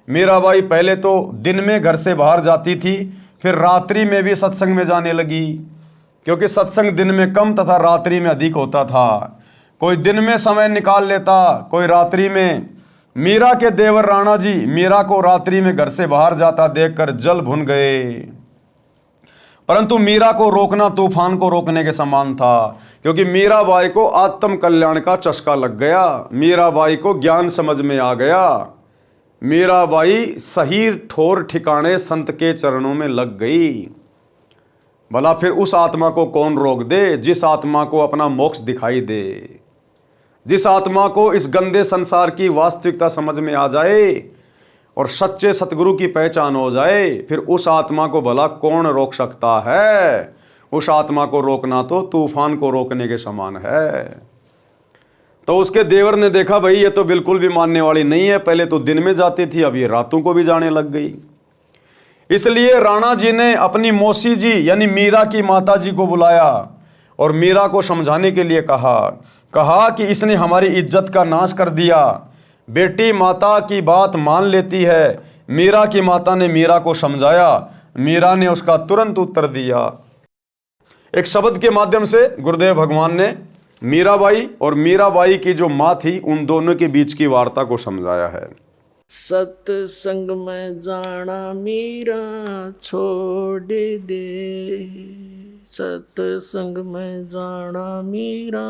मीराबाई पहले तो दिन में घर से बाहर जाती थी, फिर रात्रि में भी सत्संग में जाने लगी, क्योंकि सत्संग दिन में कम तथा रात्रि में अधिक होता था। कोई दिन में समय निकाल लेता, कोई रात्रि में। मीरा के देवर राणा जी मीरा को रात्रि में घर से बाहर जाता देखकर जल भुन गए। परंतु मीरा को रोकना तूफान को रोकने के समान था, क्योंकि मीराबाई को आत्म कल्याण का चस्का लग गया। मीराबाई को ज्ञान समझ में आ गया। मीराबाई सही ठोर ठिकाने संत के चरणों में लग गई। भला फिर उस आत्मा को कौन रोक दे, जिस आत्मा को अपना मोक्ष दिखाई दे, जिस आत्मा को इस गंदे संसार की वास्तविकता समझ में आ जाए और सच्चे सतगुरु की पहचान हो जाए, फिर उस आत्मा को भला कौन रोक सकता है। उस आत्मा को रोकना तो तूफान को रोकने के समान है। तो उसके देवर ने देखा, भाई ये तो बिल्कुल भी मानने वाली नहीं है, पहले तो दिन में जाती थी, अब ये रातों को भी जाने लग गई। इसलिए राणा जी ने अपनी मौसी जी यानी मीरा की माता जी को बुलाया और मीरा को समझाने के लिए कहा कि इसने हमारी इज्जत का नाश कर दिया। बेटी माता की बात मान लेती है। मीरा की माता ने मीरा को समझाया। मीरा ने उसका तुरंत उत्तर दिया। एक शब्द के माध्यम से गुरुदेव भगवान ने मीराबाई और मीराबाई की जो माँ थी उन दोनों के बीच की वार्ता को समझाया है। सत्संग में जाना मीरा छोड़ दे, सत्संग में जाना मीरा।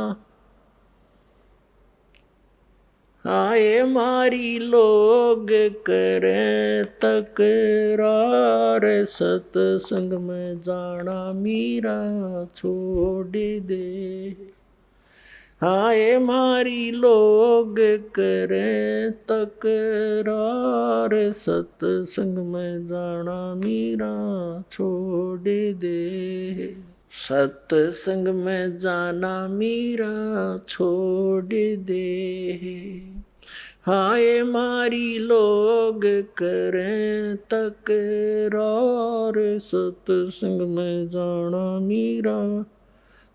आए मारी लोग करें तकरार, सत्संग में जाना मीरा छोड़ दे। आए मारी लोग करें तकरार, सत्संग में जाना मीरा छोड़ दे। सत्संग में जाना मीरा छोड़ दे। हाय मारी लोग करें तकरार, सत्संग में जाना मीरा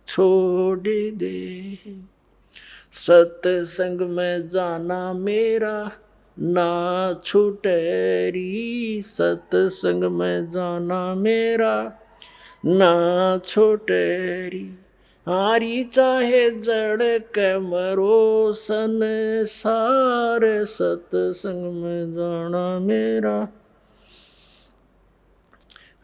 छोड़ दे। सत्संग में जाना मेरा ना छूटेरी, सत्संग में जाना मेरा ना छूटेरी। हारी चाहे जड़ के मरो संसार, सत्संग में जाना मेरा।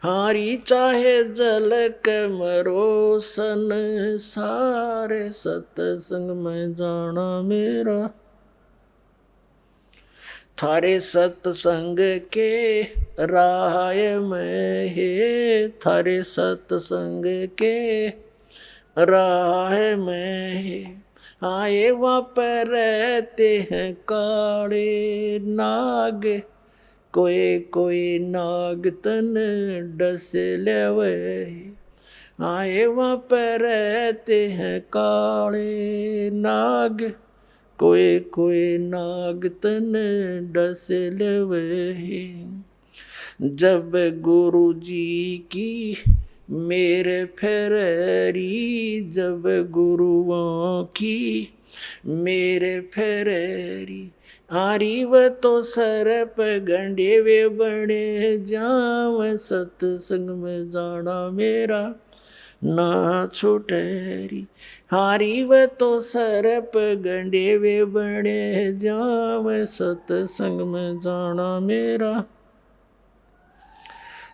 हारी चाहे जल के मरो संसार, सत्संग में जाना मेरा। थारे सत्संग के राह में है, थारे सत्संग के राह में है। आए वहाँ पर रहते हैं काले नाग, कोई कोई नाग तन डस लेवे। आए वहाँ पर रहते हैं काले नाग, कोई कोई नाग तन डस लेवे। जब गुरु जी की मेरे फेरी, जब गुरुओं की मेरे फेरी। आरी व तो सरप गंडे वे बने जाव, सत्संग में जाना मेरा ना छूटेरी। हारी व तो सरप गंडे वे बने जाव, सत्संग में जाना मेरा।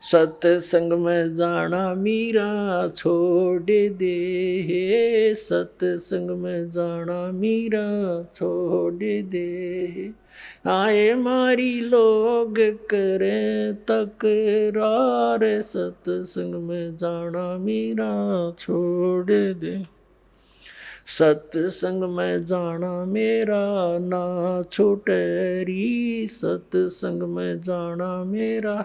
सत्संग में जाना मीरा छोड़ दे, सत्संग में जाना मीरा छोड़ दे। आए मारी लोग करें तकरार, सत्संग में जाना मीरा छोड़ दे। सत्संग में जाना मेरा ना छूटेरी, सत्संग में जाना मेरा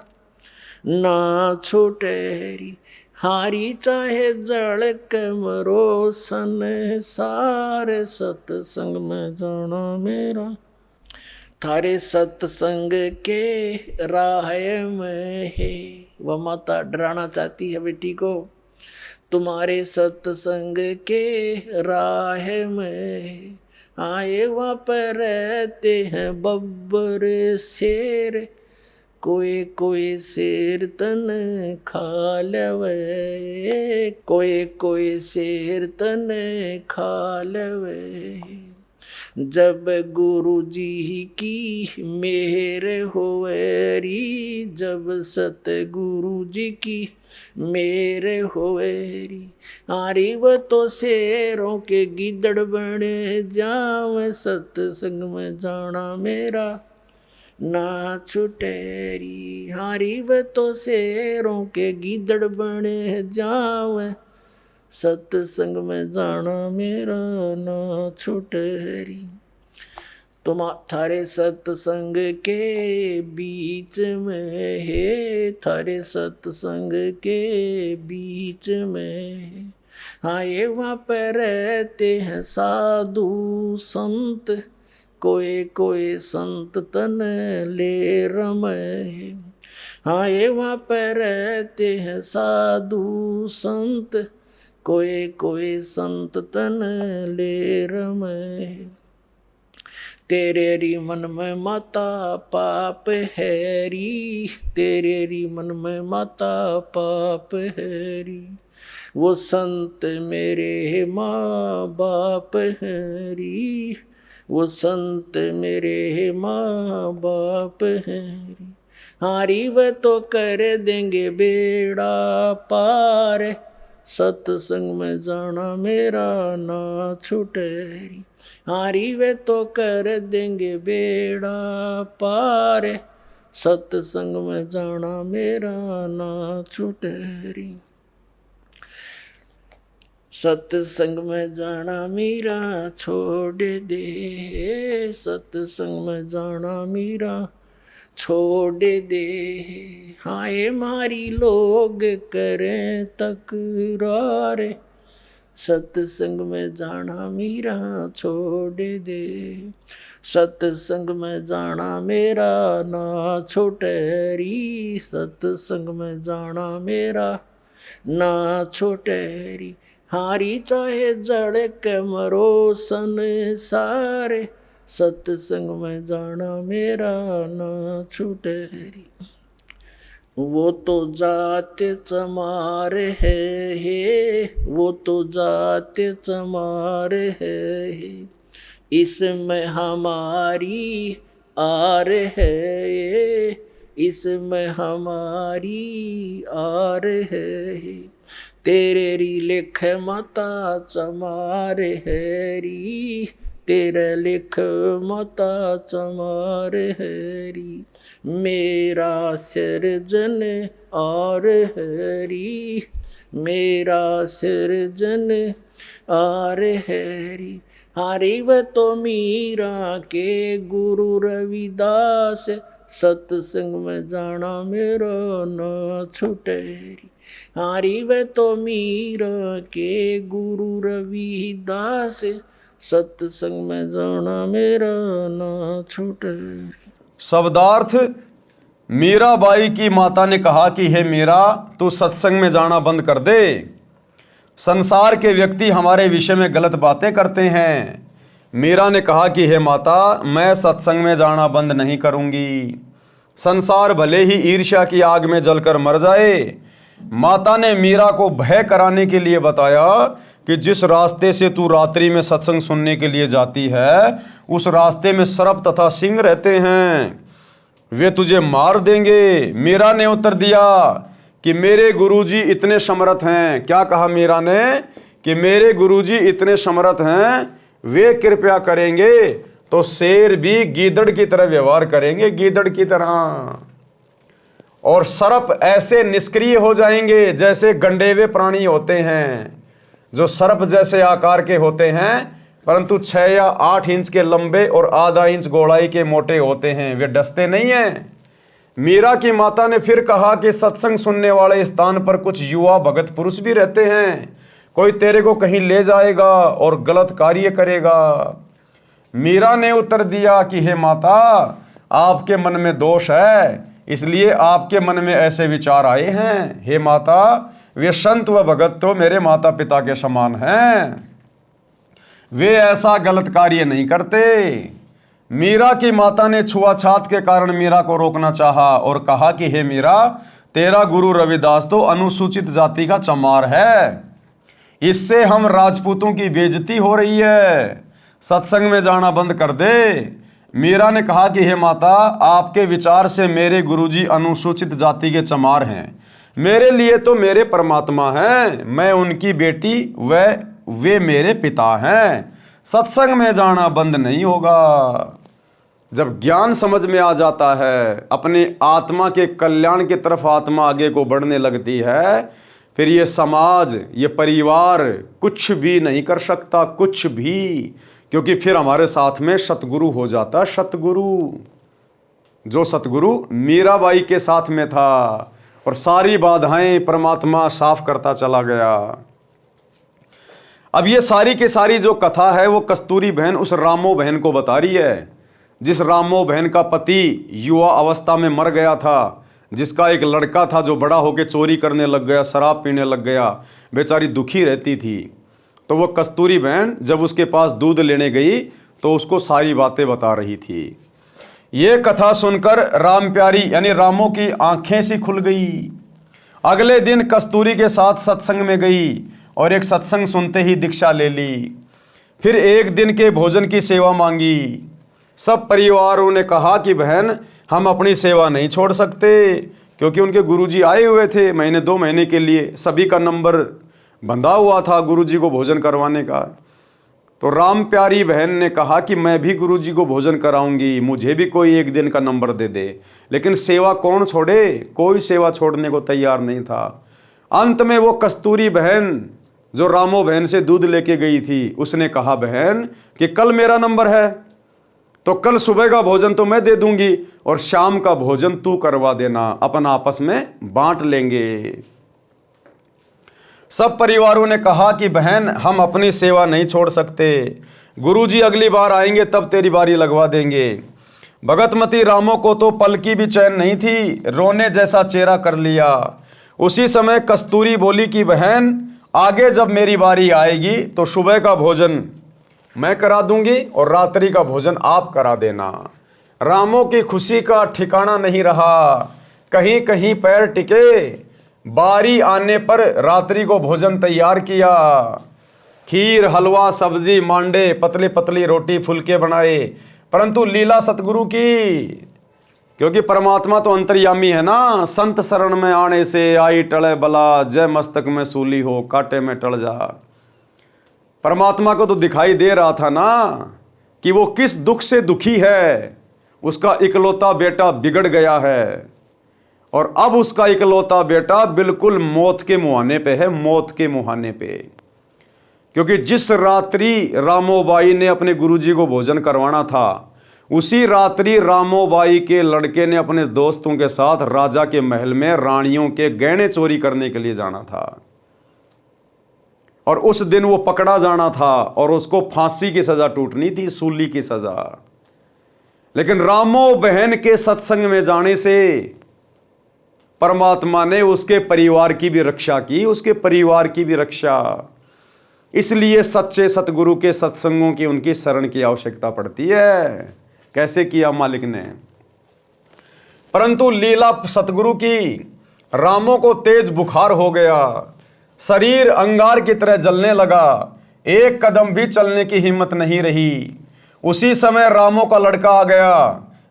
ना छूटेरी। हारी चाहे जड़ के मरो संसार, सत्संग में जाना मेरा। थारे सत्संग के राह में है। वह माता डराना चाहती है बेटी को, तुम्हारे सत्संग के राह में आए वहाँ पर रहते हैं बब्बर शेर, कोई कोई शेर तन खा लेवे, कोई कोई शेर तन खा लेवे। जब गुरु जी की मेहर होवेरी, जब सतगुरु जी की मेहर होवेरी, हारी वो तो शेरों के गिदड़ बने जावे, सत्संग में जाना मेरा ना छुटेरी। हारी व तो शेरों के गिदड़ बने जावे, सत्संग में जाना मेरा ना छुटेरी। तुम थारे सत्संग के बीच में है, थारे सत्संग के बीच में, हाँ ये वहाँ पर रहते हैं साधु संत, कोई कोई संत तन ले रमे। हाँ ये वहाँ पर रहते हैं साधु संत, कोई कोई संत तन ले रमे। तेरे री मन में माता पाप हैरी, तेरे री मन में माता पाप हैरी, वो संत मेरे माँ बाप हैरी, वो संत मेरे माँ बाप हैरी। हारी व तो कर देंगे बेड़ा पार, सत्संग में जाना मेरा ना छुटेरी। हारी वे तो कर देंगे बेड़ा पार, सत्संग में जाना मेरा ना छुटेरी। सत्संग में जाना मेरा छोड़ दे, सत्संग में जाना मेरा छोड़ दे। हाँ ये मारी लोग करें तकरार, सत्संग में जाना मेरा छोड़ दे, सत्संग में जाना मेरा ना छोटेरी, सत्संग में जाना मेरा ना छोटेरी। हारी चाहे जड़ के मरो संसार, सत्संग में जाना मेरा ना छूटेरी। वो तो जात चमार है, वो तो जात चमार है, इसमें हमारी आर है, इसमें हमारी आर है। तेरे री लिख माता चमार हैरी, तेरे लिख माता चमार हैरी। मेरा सिरजन और हैरी, मेरा सिरजन और हैरी। हारी व तो मीरा के गुरु रविदास, सत्संग में जाना मेरा ना छुटेरी। हारी व तो मीरा के गुरु रविदास, सत्संग में जाना मेरा ना छुटेरी। शब्दार्थ। मीराबाई की माता ने कहा कि हे मीरा, तू सत्संग में जाना बंद कर दे। संसार के व्यक्ति हमारे विषय में गलत बातें करते हैं। मीरा ने कहा कि हे माता, मैं सत्संग में जाना बंद नहीं करूंगी। संसार भले ही ईर्ष्या की आग में जलकर मर जाए। माता ने मीरा को भय कराने के लिए बताया कि जिस रास्ते से तू रात्रि में सत्संग सुनने के लिए जाती है, उस रास्ते में सर्प तथा सिंह रहते हैं, वे तुझे मार देंगे। मीरा ने उत्तर दिया कि मेरे गुरुजी इतने समर्थ हैं। क्या कहा मीरा ने? कि मेरे गुरुजी इतने समर्थ हैं, वे कृपया करेंगे तो शेर भी गीदड़ की तरह व्यवहार करेंगे, गीदड़ की तरह। और सर्प ऐसे निष्क्रिय हो जाएंगे जैसे गंडेवे प्राणी होते हैं, जो सर्प जैसे आकार के होते हैं परंतु 6 या 8 इंच के लंबे और आधा इंच गोलाई के मोटे होते हैं, वे डसते नहीं हैं। मीरा की माता ने फिर कहा कि सत्संग सुनने वाले स्थान पर कुछ युवा भगत पुरुष भी रहते हैं, कोई तेरे को कहीं ले जाएगा और गलत कार्य करेगा। मीरा ने उत्तर दिया कि हे माता, आपके मन में दोष है, इसलिए आपके मन में ऐसे विचार आए हैं। हे माता, वे संत व भगत तो मेरे माता पिता के समान हैं, वे ऐसा गलत कार्य नहीं करते। मीरा की माता ने छुआछात के कारण मीरा को रोकना चाहा और कहा कि हे मीरा, तेरा गुरु रविदास तो अनुसूचित जाति का चमार है, इससे हम राजपूतों की बेइज्जती हो रही है। सत्संग में जाना बंद कर दे। मीरा ने कहा कि हे माता, आपके विचार से मेरे गुरुजी अनुसूचित जाति के चमार हैं। मेरे लिए तो मेरे परमात्मा हैं, मैं उनकी बेटी, वे मेरे पिता हैं। सत्संग में जाना बंद नहीं होगा। जब ज्ञान समझ में आ जाता है, अपने आत्मा के कल्याण की तरफ आत्मा आगे को बढ़ने लगती है, फिर ये समाज, ये परिवार कुछ भी नहीं कर सकता, कुछ भी, क्योंकि फिर हमारे साथ में सतगुरु हो जाता। सतगुरु, जो सतगुरु मीराबाई के साथ में था और सारी बाधाएं परमात्मा साफ करता चला गया। अब ये सारी की सारी जो कथा है वो कस्तूरी बहन उस रामो बहन को बता रही है, जिस रामो बहन का पति युवा अवस्था में मर गया था, जिसका एक लड़का था जो बड़ा होकर चोरी करने लग गया, शराब पीने लग गया, बेचारी दुखी रहती थी। तो वो कस्तूरी बहन जब उसके पास दूध लेने गई तो उसको सारी बातें बता रही थी। ये कथा सुनकर राम प्यारी यानी रामो की आंखें सी खुल गई। अगले दिन कस्तूरी के साथ सत्संग में गई और एक सत्संग सुनते ही दीक्षा ले ली। फिर एक दिन के भोजन की सेवा मांगी। सब परिवारों ने कहा कि बहन, हम अपनी सेवा नहीं छोड़ सकते, क्योंकि उनके गुरुजी आए हुए थे महीने 2 महीने के लिए, सभी का नंबर बंधा हुआ था गुरुजी को भोजन करवाने का। तो राम प्यारी बहन ने कहा कि मैं भी गुरुजी को भोजन कराऊंगी, मुझे भी कोई एक दिन का नंबर दे दे। लेकिन सेवा कौन छोड़े, कोई सेवा छोड़ने को तैयार नहीं था। अंत में वो कस्तूरी बहन जो रामो बहन से दूध लेके गई थी, उसने कहा बहन कि कल मेरा नंबर है, तो कल सुबह का भोजन तो मैं दे दूंगी और शाम का भोजन तू करवा देना, अपन आपस में बांट लेंगे। सब परिवारों ने कहा कि बहन, हम अपनी सेवा नहीं छोड़ सकते, गुरुजी अगली बार आएंगे तब तेरी बारी लगवा देंगे। भगतमती रामो को तो पल की भी चैन नहीं थी, रोने जैसा चेहरा कर लिया। उसी समय कस्तूरी बोली कि बहन, आगे जब मेरी बारी आएगी तो सुबह का भोजन मैं करा दूंगी और रात्रि का भोजन आप करा देना। रामो की खुशी का ठिकाना नहीं रहा, कहीं कहीं पैर टिके। बारी आने पर रात्रि को भोजन तैयार किया। खीर, हलवा, सब्जी, मांडे, पतली पतली रोटी, फुलके बनाए। परंतु लीला सतगुरु की, क्योंकि परमात्मा तो अंतर्यामी है ना। संत शरण में आने से आई टले बला, जय मस्तक में सूली हो, कांटे में टल जा। परमात्मा को तो दिखाई दे रहा था ना कि वो किस दुख से दुखी है। उसका इकलौता बेटा बिगड़ गया है और अब उसका इकलौता बेटा बिल्कुल मौत के मुहाने पे है, मौत के मुहाने पे। क्योंकि जिस रात्रि रामोबाई ने अपने गुरुजी को भोजन करवाना था, उसी रात्रि रामोबाई के लड़के ने अपने दोस्तों के साथ राजा के महल में रानियों के गहने चोरी करने के लिए जाना था और उस दिन वो पकड़ा जाना था और उसको फांसी की सजा टूटनी थी, सूली की सजा। लेकिन रामो बहन के सत्संग में जाने से परमात्मा ने उसके परिवार की भी रक्षा की, उसके परिवार की भी रक्षा। इसलिए सच्चे सतगुरु के सत्संगों की, उनकी शरण की आवश्यकता पड़ती है। कैसे किया मालिक ने। परंतु लीला सतगुरु की, रामो को तेज बुखार हो गया, शरीर अंगार की तरह जलने लगा, एक कदम भी चलने की हिम्मत नहीं रही। उसी समय रामो का लड़का आ गया।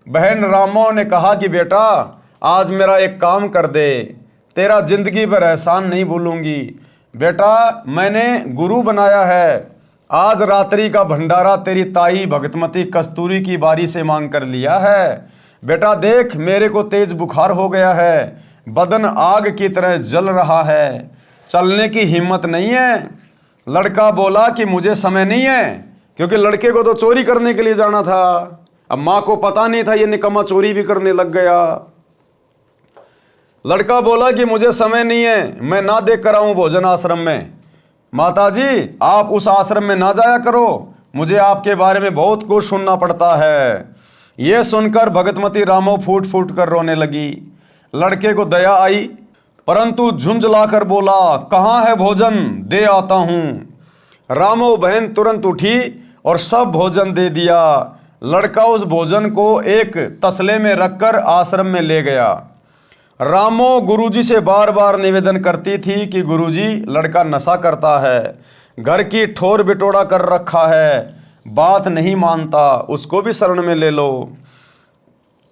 बहन रामो ने कहा कि बेटा, आज मेरा एक काम कर दे, तेरा जिंदगी भर एहसान नहीं भूलूंगी। बेटा, मैंने गुरु बनाया है, आज रात्रि का भंडारा तेरी ताई भगतमती कस्तूरी की बारी से मांग कर लिया है। बेटा देख, मेरे को तेज बुखार हो गया है, बदन आग की तरह जल रहा है, चलने की हिम्मत नहीं है। लड़का बोला कि मुझे समय नहीं है, क्योंकि लड़के को तो चोरी करने के लिए जाना था। अब माँ को पता नहीं था ये निकम्मा चोरी भी करने लग गया। लड़का बोला कि मुझे समय नहीं है, मैं ना देख कर आऊं भोजन आश्रम में। माताजी, आप उस आश्रम में ना जाया करो, मुझे आपके बारे में बहुत कुछ सुनना पड़ता है। यह सुनकर भगतमती रामो फूट फूट कर रोने लगी। लड़के को दया आई, परंतु झुंझलाकर बोला, कहाँ है भोजन, दे आता हूं। रामो बहन तुरंत उठी और सब भोजन दे दिया। लड़का उस भोजन को एक तसले में रखकर आश्रम में ले गया। रामो गुरुजी से बार बार निवेदन करती थी कि गुरुजी, लड़का नशा करता है, घर की ठोर बिटोड़ा कर रखा है, बात नहीं मानता उसको भी शरण में ले लो।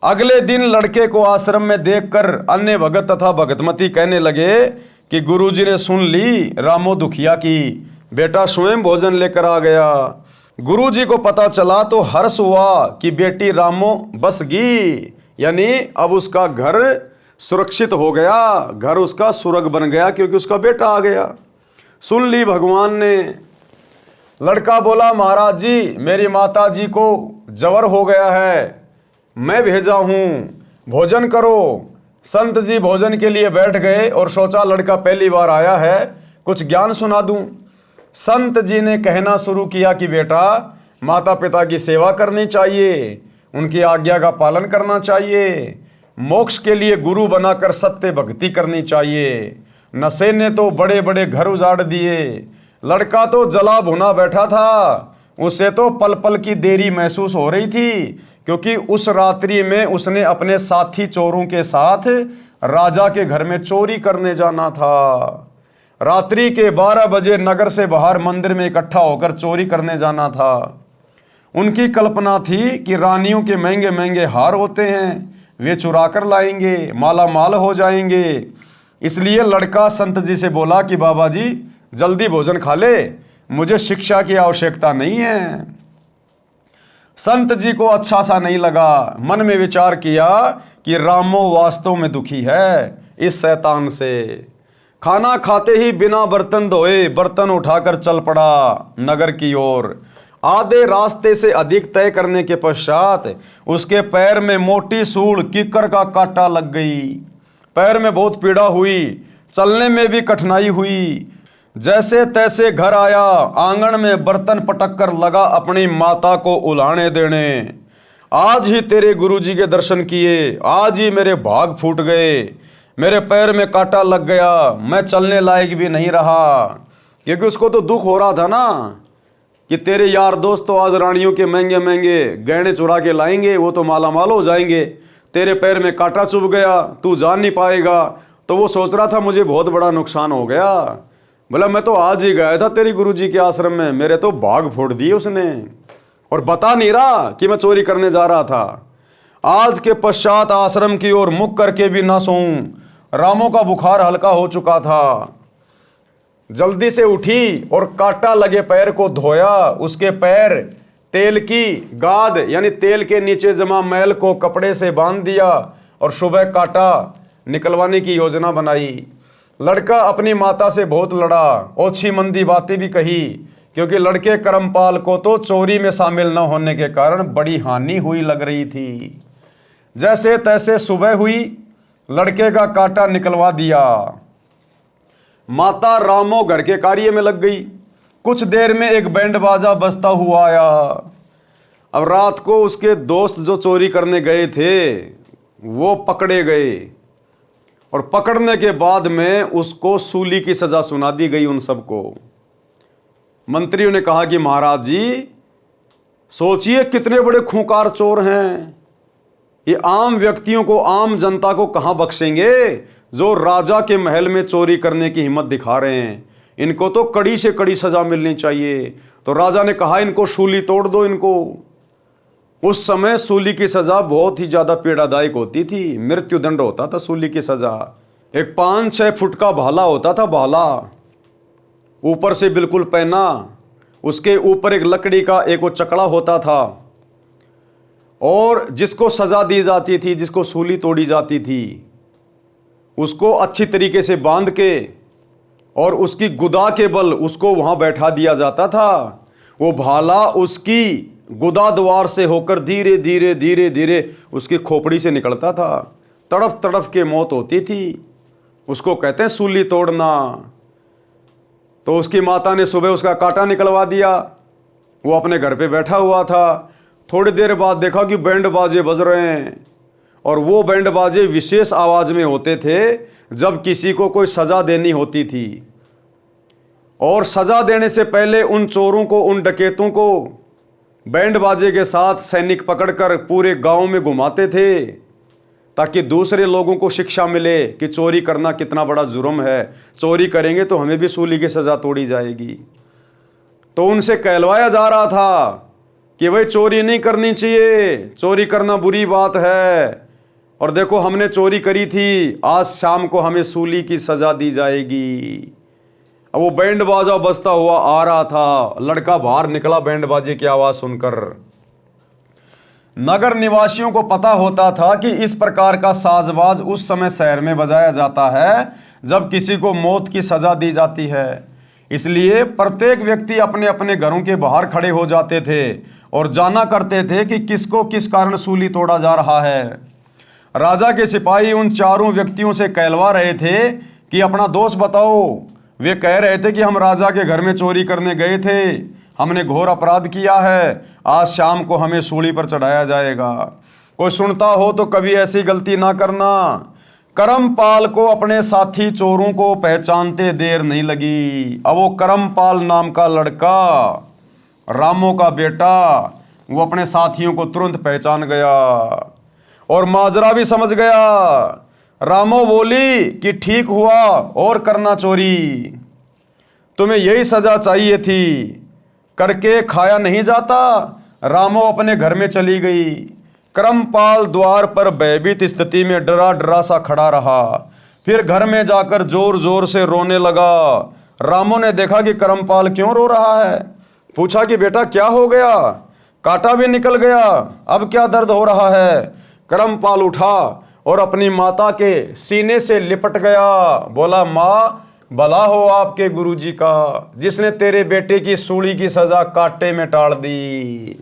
अगले दिन लड़के को आश्रम में देखकर अन्य भगत तथा भगतमती कहने लगे कि गुरुजी ने सुन ली रामो दुखिया की, बेटा स्वयं भोजन लेकर आ गया। गुरुजी को पता चला तो हर्ष हुआ कि बेटी रामो बस गई, यानी अब उसका घर सुरक्षित हो गया, घर उसका सुरग बन गया क्योंकि उसका बेटा आ गया। सुन ली भगवान ने। लड़का बोला महाराज जी मेरी माता जी को जवर हो गया है, मैं भेजा हूँ, भोजन करो। संत जी भोजन के लिए बैठ गए और सोचा लड़का पहली बार आया है, कुछ ज्ञान सुना दूं। संत जी ने कहना शुरू किया कि बेटा माता पिता की सेवा करनी चाहिए, उनकी आज्ञा का पालन करना चाहिए, मोक्ष के लिए गुरु बनाकर सत्य भक्ति करनी चाहिए। नशे ने तो बड़े बड़े घर उजाड़ दिए। लड़का तो जला भुना बैठा था, उसे तो पल पल की देरी महसूस हो रही थी क्योंकि उस रात्रि में उसने अपने साथी चोरों के साथ राजा के घर में चोरी करने जाना था। रात्रि के 12 बजे नगर से बाहर मंदिर में इकट्ठा होकर चोरी करने जाना था। उनकी कल्पना थी कि रानियों के महंगे महंगे हार होते हैं, वे चुरा कर लाएंगे, माला माल हो जाएंगे। इसलिए लड़का संत जी से बोला कि बाबा जी जल्दी भोजन खा ले, मुझे शिक्षा की आवश्यकता नहीं है। संत जी को अच्छा सा नहीं लगा। मन में विचार किया कि रामो वास्तव में दुखी है इस शैतान से। खाना खाते ही बिना बर्तन धोए बर्तन उठाकर चल पड़ा नगर की ओर। आधे रास्ते से अधिक तय करने के पश्चात उसके पैर में मोटी सूल कीकर का कांटा लग गई। पैर में बहुत पीड़ा हुई, चलने में भी कठिनाई हुई। जैसे तैसे घर आया, आंगन में बर्तन पटक कर लगा अपनी माता को उलाने देने। आज ही तेरे गुरुजी के दर्शन किए, आज ही मेरे भाग फूट गए, मेरे पैर में कांटा लग गया, मैं चलने लायक भी नहीं रहा। क्योंकि उसको तो दुख हो रहा था ना कि तेरे यार दोस्त तो आज रानियों के महंगे महंगे गहने चुरा के लाएंगे, वो तो माला माल हो जाएंगे, तेरे पैर में कांटा चुभ गया, तू जान नहीं पाएगा। तो वो सोच रहा था मुझे बहुत बड़ा नुकसान हो गया। बोला मैं तो आज ही गया था तेरी गुरुजी के आश्रम में, मेरे तो भाग फोड़ दिए उसने, और बता नहीं रहा कि मैं चोरी करने जा रहा था। आज के पश्चात आश्रम की ओर मुख करके भी ना सोऊं। रामो का बुखार हल्का हो चुका था। जल्दी से उठी और कांटा लगे पैर को धोया। उसके पैर तेल की गाद यानी तेल के नीचे जमा मैल को कपड़े से बांध दिया और सुबह कांटा निकलवाने की योजना बनाई। लड़का अपनी माता से बहुत लड़ा, ओछी मंदी बातें भी कही क्योंकि लड़के करमपाल को तो चोरी में शामिल न होने के कारण बड़ी हानि हुई लग रही थी। जैसे तैसे सुबह हुई, लड़के का कांटा निकलवा दिया। माता रामो घर के कार्य में लग गई। कुछ देर में एक बैंड बाजा बजता हुआ आया। अब रात को उसके दोस्त जो चोरी करने गए थे वो पकड़े गए और पकड़ने के बाद में उसको सूली की सजा सुना दी गई उन सबको। मंत्रियों ने कहा कि महाराज जी सोचिए कितने बड़े खूंखार चोर हैं, ये आम व्यक्तियों को, आम जनता को कहां बख्शेंगे जो राजा के महल में चोरी करने की हिम्मत दिखा रहे हैं। इनको तो कड़ी से कड़ी सजा मिलनी चाहिए। तो राजा ने कहा इनको सूली तोड़ दो इनको। उस समय सूली की सजा बहुत ही ज्यादा पीड़ादायक होती थी, मृत्युदंड होता था सूली की सजा। एक 5-6 फुट का भाला होता था, भाला ऊपर से बिल्कुल पहना, उसके ऊपर एक लकड़ी का एक वो चकड़ा होता था और जिसको सजा दी जाती थी, जिसको सूली तोड़ी जाती थी, उसको अच्छी तरीके से बांध के और उसकी गुदा के बल उसको वहां बैठा दिया जाता था। वो भाला उसकी गुदा द्वार से होकर धीरे धीरे धीरे धीरे उसकी खोपड़ी से निकलता था। तड़फ तड़फ के मौत होती थी। उसको कहते हैं सूली तोड़ना। तो उसकी माता ने सुबह उसका कांटा निकलवा दिया। वो अपने घर पे बैठा हुआ था। थोड़ी देर बाद देखा कि बैंड बाजे बज रहे हैं और वो बैंड बाजे विशेष आवाज में होते थे जब किसी को कोई सजा देनी होती थी। और सजा देने से पहले उन चोरों को, उन डकैतों को बैंड बाजे के साथ सैनिक पकड़कर पूरे गांव में घुमाते थे ताकि दूसरे लोगों को शिक्षा मिले कि चोरी करना कितना बड़ा जुर्म है, चोरी करेंगे तो हमें भी सूली की सजा तोड़ी जाएगी। तो उनसे कहलवाया जा रहा था कि भाई चोरी नहीं करनी चाहिए, चोरी करना बुरी बात है, और देखो हमने चोरी करी थी, आज शाम को हमें सूली की सजा दी जाएगी। अब वो बैंड बाजा बजता हुआ आ रहा था, लड़का बाहर निकला बैंड बाजे की आवाज सुनकर। नगर निवासियों को पता होता था कि इस प्रकार का साजबाज उस समय शहर में बजाया जाता है जब किसी को मौत की सजा दी जाती है। इसलिए प्रत्येक व्यक्ति अपने अपने घरों के बाहर खड़े हो जाते थे और जाना करते थे कि किसको किस कारण सूली तोड़ा जा रहा है। राजा के सिपाही उन चारों व्यक्तियों से कहलवा रहे थे कि अपना दोष बताओ। वे कह रहे थे कि हम राजा के घर में चोरी करने गए थे, हमने घोर अपराध किया है, आज शाम को हमें सूली पर चढ़ाया जाएगा। कोई सुनता हो तो कभी ऐसी गलती ना करना। करमपाल को अपने साथी चोरों को पहचानते देर नहीं लगी। अब वो करमपाल नाम का लड़का, रामो का बेटा, वो अपने साथियों को तुरंत पहचान गया और माजरा भी समझ गया। रामो बोली कि ठीक हुआ, और करना चोरी, तुम्हें यही सजा चाहिए थी, करके खाया नहीं जाता। रामो अपने घर में चली गई। करमपाल द्वार पर भयभीत स्थिति में डरा डरा सा खड़ा रहा। फिर घर में जाकर जोर जोर से रोने लगा। रामो ने देखा कि करमपाल क्यों रो रहा है। पूछा कि बेटा क्या हो गया, कांटा भी निकल गया, अब क्या दर्द हो रहा है। करमपाल उठा और अपनी माता के सीने से लिपट गया। बोला, माँ भला हो आपके गुरुजी का, जिसने तेरे बेटे की सूली की सजा कांटे में टाल दी।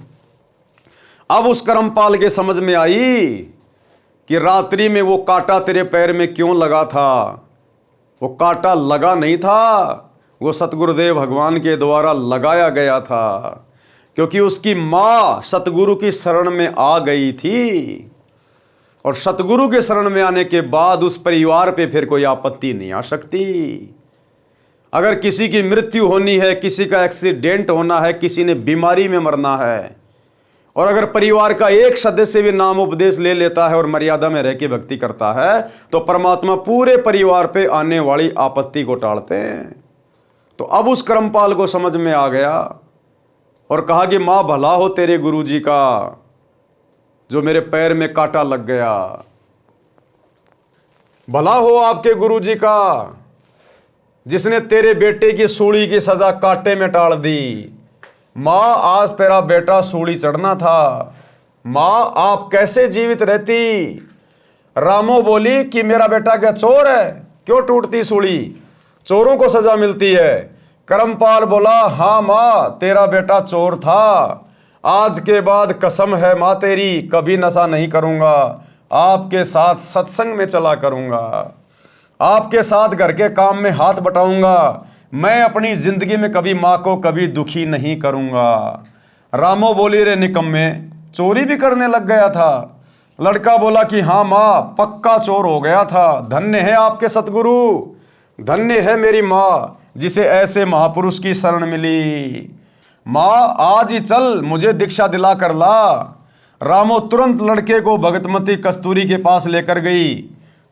अब उस करमपाल के समझ में आई कि रात्रि में वो कांटा तेरे पैर में क्यों लगा था। वो कांटा लगा नहीं था, वो सतगुरुदेव भगवान के द्वारा लगाया गया था, क्योंकि उसकी माँ सतगुरु की शरण में आ गई थी। और सतगुरु के शरण में आने के बाद उस परिवार पे फिर कोई आपत्ति नहीं आ सकती। अगर किसी की मृत्यु होनी है, किसी का एक्सीडेंट होना है, किसी ने बीमारी में मरना है, और अगर परिवार का एक सदस्य भी नाम उपदेश ले लेता है और मर्यादा में रह के भक्ति करता है, तो परमात्मा पूरे परिवार पे आने वाली आपत्ति को टालते हैं। तो अब उस करमपाल को समझ में आ गया और कहा कि माँ भला हो तेरे गुरुजी का, जो मेरे पैर में कांटा लग गया। भला हो आपके गुरुजी का, जिसने तेरे बेटे की सूली की सजा कांटे में टाल दी। माँ आज तेरा बेटा सूली चढ़ना था, माँ आप कैसे जीवित रहती। रामो बोली कि मेरा बेटा क्या चोर है, क्यों टूटती सूली, चोरों को सजा मिलती है। करमपाल बोला, हाँ माँ तेरा बेटा चोर था, आज के बाद कसम है माँ तेरी, कभी नशा नहीं करूंगा, आपके साथ सत्संग में चला करूंगा, आपके साथ घर के काम में हाथ बटाऊंगा, मैं अपनी जिंदगी में कभी माँ को कभी दुखी नहीं करूंगा। रामो बोली, रे निकम्मे चोरी भी करने लग गया था। लड़का बोला कि हाँ माँ पक्का चोर हो गया था, धन्य है आपके सतगुरु, धन्य है मेरी माँ जिसे ऐसे महापुरुष की शरण मिली। माँ आज ही चल मुझे दीक्षा दिला कर ला। रामो तुरंत लड़के को भगतमती कस्तूरी के पास लेकर गई,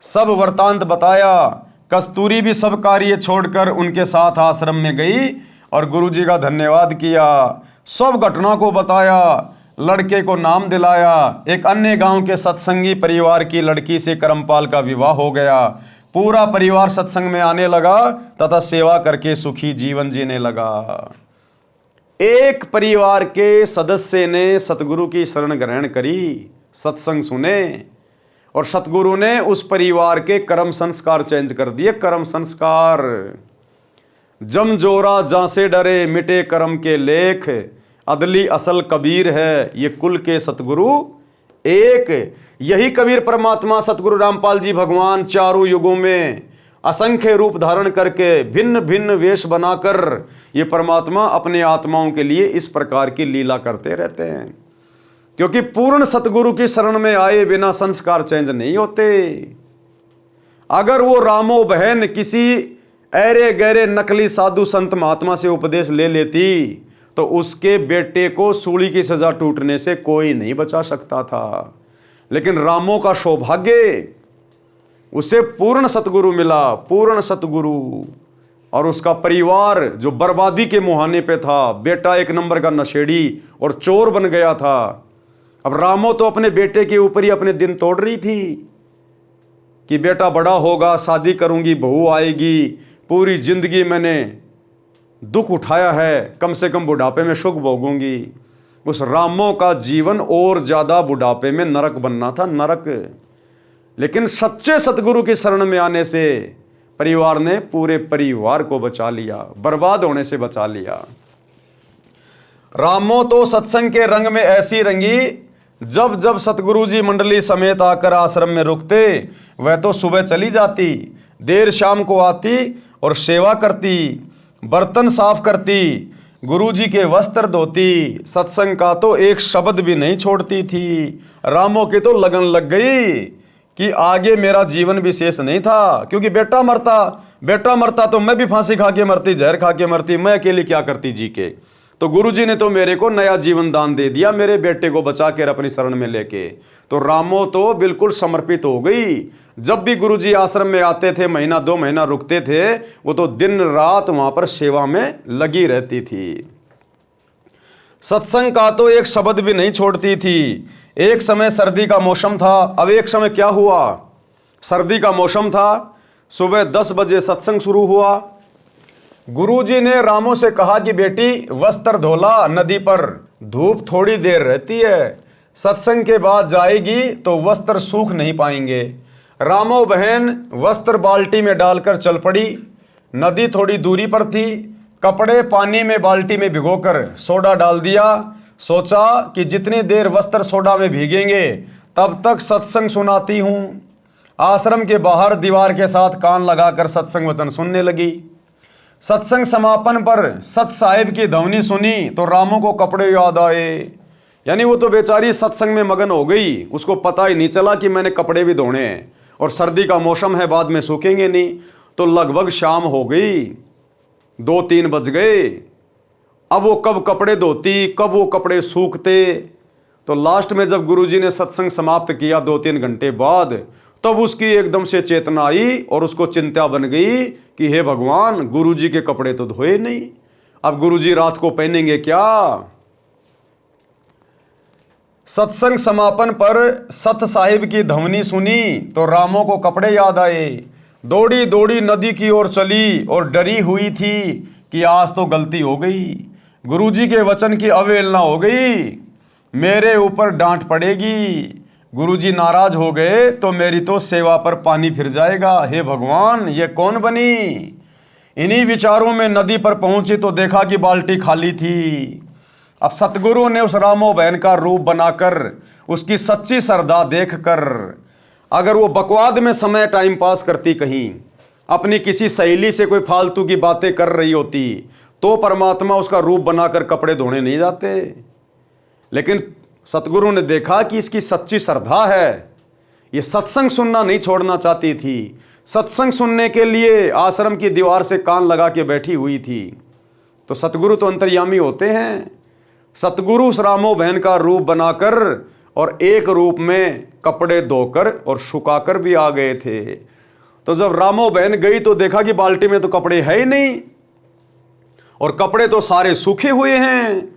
सब वृतांत बताया। कस्तूरी भी सब कार्य छोड़कर उनके साथ आश्रम में गई और गुरुजी का धन्यवाद किया, सब घटना को बताया, लड़के को नाम दिलाया। एक अन्य गांव के सत्संगी परिवार की लड़की से करमपाल का विवाह हो गया। पूरा परिवार सत्संग में आने लगा तथा सेवा करके सुखी जीवन जीने लगा। एक परिवार के सदस्य ने सतगुरु की शरण ग्रहण करी, सत्संग सुने, और सतगुरु ने उस परिवार के कर्म संस्कार चेंज कर दिए। कर्म संस्कार, जम जोरा जहां से डरे मिटे कर्म के लेख, अदली असल कबीर है ये कुल के सतगुरु एक। यही कबीर परमात्मा सतगुरु रामपाल जी भगवान चारों युगों में असंख्य रूप धारण करके भिन्न भिन्न वेश बनाकर ये परमात्मा अपने आत्माओं के लिए इस प्रकार की लीला करते रहते हैं, क्योंकि पूर्ण सतगुरु की शरण में आए बिना संस्कार चेंज नहीं होते। अगर वो रामो बहन किसी ऐरे गहरे नकली साधु संत महात्मा से उपदेश ले लेती तो उसके बेटे को सूली की सजा टूटने से कोई नहीं बचा सकता था। लेकिन रामो का सौभाग्य, उसे पूर्ण सतगुरु मिला, पूर्ण सतगुरु। और उसका परिवार जो बर्बादी के मुहाने पे था, बेटा एक नंबर का नशेड़ी और चोर बन गया था। अब रामो तो अपने बेटे के ऊपर ही अपने दिन तोड़ रही थी कि बेटा बड़ा होगा, शादी करूंगी, बहू आएगी, पूरी जिंदगी मैंने दुख उठाया है, कम से कम बुढ़ापे में सुख भोगूंगी। उस रामो का जीवन और ज़्यादा बुढ़ापे में नरक बनना था, नरक। लेकिन सच्चे सतगुरु की शरण में आने से परिवार ने पूरे परिवार को बचा लिया, बर्बाद होने से बचा लिया। रामो तो सत्संग के रंग में ऐसी रंगी, जब जब सतगुरु जी मंडली समेत आकर आश्रम में रुकते, वह तो सुबह चली जाती, देर शाम को आती और सेवा करती, बर्तन साफ करती, गुरु जी के वस्त्र धोती, सत्संग का तो एक शब्द भी नहीं छोड़ती थी। रामो की तो लगन लग गई कि आगे मेरा जीवन विशेष नहीं था, क्योंकि बेटा मरता तो मैं भी फांसी खा के मरती, जहर खा के मरती, मैं अकेली क्या करती जी के। तो गुरुजी ने तो मेरे को नया जीवन दान दे दिया, मेरे बेटे को बचा कर अपनी शरण में लेके। तो रामो तो बिल्कुल समर्पित हो गई। जब भी गुरुजी आश्रम में आते थे, महीना 2 महीना रुकते थे, वो तो दिन रात वहां पर सेवा में लगी रहती थी। सत्संग का तो एक शब्द भी नहीं छोड़ती थी। एक समय सर्दी का मौसम था। अब एक समय क्या हुआ, सर्दी का मौसम था, सुबह 10 बजे सत्संग शुरू हुआ। गुरुजी ने रामो से कहा कि बेटी वस्त्र धोला नदी पर, धूप थोड़ी देर रहती है, सत्संग के बाद जाएगी तो वस्त्र सूख नहीं पाएंगे। रामो बहन वस्त्र बाल्टी में डालकर चल पड़ी। नदी थोड़ी दूरी पर थी। कपड़े पानी में बाल्टी में भिगोकर सोडा डाल दिया। सोचा कि जितनी देर वस्त्र सोडा में भीगेंगे तब तक सत्संग सुनाती हूँ। आश्रम के बाहर दीवार के साथ कान लगाकर सत्संग वचन सुनने लगी। सत्संग समापन पर सत साहिब की ध्वनि सुनी तो रामो को कपड़े याद आए। यानी वो तो बेचारी सत्संग में मगन हो गई, उसको पता ही नहीं चला कि मैंने कपड़े भी धोने हैं और सर्दी का मौसम है, बाद में सूखेंगे नहीं। तो लगभग शाम हो गई, 2-3 बज गए। अब वो कब कपड़े धोती, कब वो कपड़े सूखते। तो लास्ट में जब गुरुजी ने सत्संग समाप्त किया 2-3 घंटे बाद, तब उसकी एकदम से चेतना आई और उसको चिंता बन गई कि हे भगवान, गुरुजी के कपड़े तो धोए नहीं, अब गुरुजी रात को पहनेंगे क्या। सत्संग समापन पर सत साहिब की ध्वनि सुनी तो रामो को कपड़े याद आए। दौड़ी दौड़ी नदी की ओर चली और डरी हुई थी कि आज तो गलती हो गई, गुरुजी के वचन की अवहेलना हो गई, मेरे ऊपर डांट पड़ेगी, गुरुजी नाराज हो गए तो मेरी तो सेवा पर पानी फिर जाएगा। हे भगवान, ये कौन बनी। इन्हीं विचारों में नदी पर पहुंची तो देखा कि बाल्टी खाली थी। अब सतगुरु ने उस रामो बहन का रूप बनाकर, उसकी सच्ची श्रद्धा देखकर, अगर वो बकवाद में समय टाइम पास करती, कहीं अपनी किसी सहेली से कोई फालतू की बातें कर रही होती, तो परमात्मा उसका रूप बनाकर कपड़े धोने नहीं जाते। लेकिन सतगुरु ने देखा कि इसकी सच्ची श्रद्धा है, ये सत्संग सुनना नहीं छोड़ना चाहती थी, सत्संग सुनने के लिए आश्रम की दीवार से कान लगा के बैठी हुई थी। तो सतगुरु तो अंतर्यामी होते हैं। सतगुरु उस रामो बहन का रूप बनाकर और एक रूप में कपड़े धोकर और सुखाकर भी आ गए थे। तो जब रामो बहन गई तो देखा कि बाल्टी में तो कपड़े है ही नहीं और कपड़े तो सारे सूखे हुए हैं।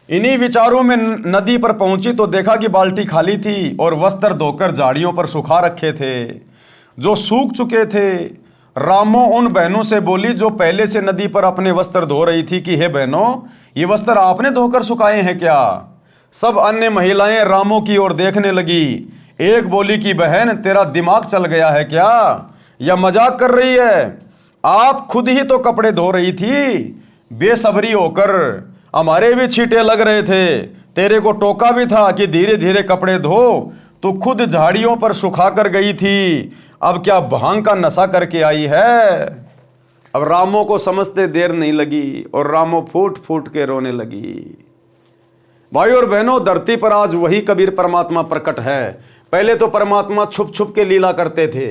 इन्हीं विचारों में नदी पर पहुंची तो देखा कि बाल्टी खाली थी और वस्त्र धोकर झाड़ियों पर सुखा रखे थे जो सूख चुके थे। रामो उन बहनों से बोली जो पहले से नदी पर अपने वस्त्र धो रही थी कि हे बहनों, ये वस्त्र आपने धोकर सुखाए हैं क्या। सब अन्य महिलाएं रामो की ओर देखने लगी। एक बोली कि बहन, तेरा दिमाग चल गया है क्या, या मजाक कर रही है। आप खुद ही तो कपड़े धो रही थी। बेसब्री होकर हमारे भी छींटे लग रहे थे, तेरे को टोका भी था कि धीरे धीरे कपड़े धो, तू खुद झाड़ियों पर सुखा कर गई थी, अब क्या भांग का नशा करके आई है। अब रामो को समझते देर नहीं लगी और रामो फूट फूट के रोने लगी। भाई और बहनों, धरती पर आज वही कबीर परमात्मा प्रकट है। पहले तो परमात्मा छुप छुप के लीला करते थे,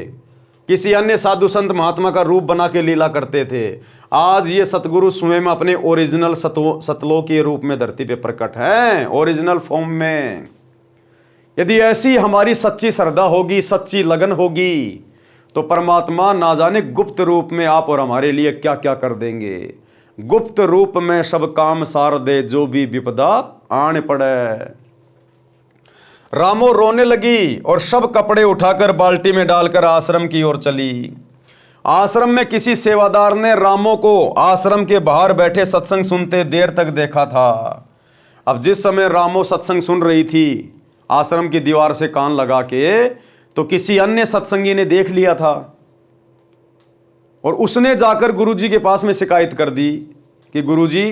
किसी अन्य साधु संत महात्मा का रूप बना के लीला करते थे। आज ये सतगुरु स्वयं अपने ओरिजिनल सतलोक के रूप में धरती पे प्रकट हैं, ओरिजिनल फॉर्म में। यदि ऐसी हमारी सच्ची श्रद्धा होगी, सच्ची लगन होगी, तो परमात्मा ना जाने गुप्त रूप में आप और हमारे लिए क्या क्या कर देंगे। गुप्त रूप में सब काम सार दे, जो भी विपदा आने पड़े। रामो रोने लगी और सब कपड़े उठाकर बाल्टी में डालकर आश्रम की ओर चली। आश्रम में किसी सेवादार ने रामो को आश्रम के बाहर बैठे सत्संग सुनते देर तक देखा था। अब जिस समय रामो सत्संग सुन रही थी आश्रम की दीवार से कान लगा के, तो किसी अन्य सत्संगी ने देख लिया था और उसने जाकर गुरुजी के पास में शिकायत कर दी कि गुरुजी,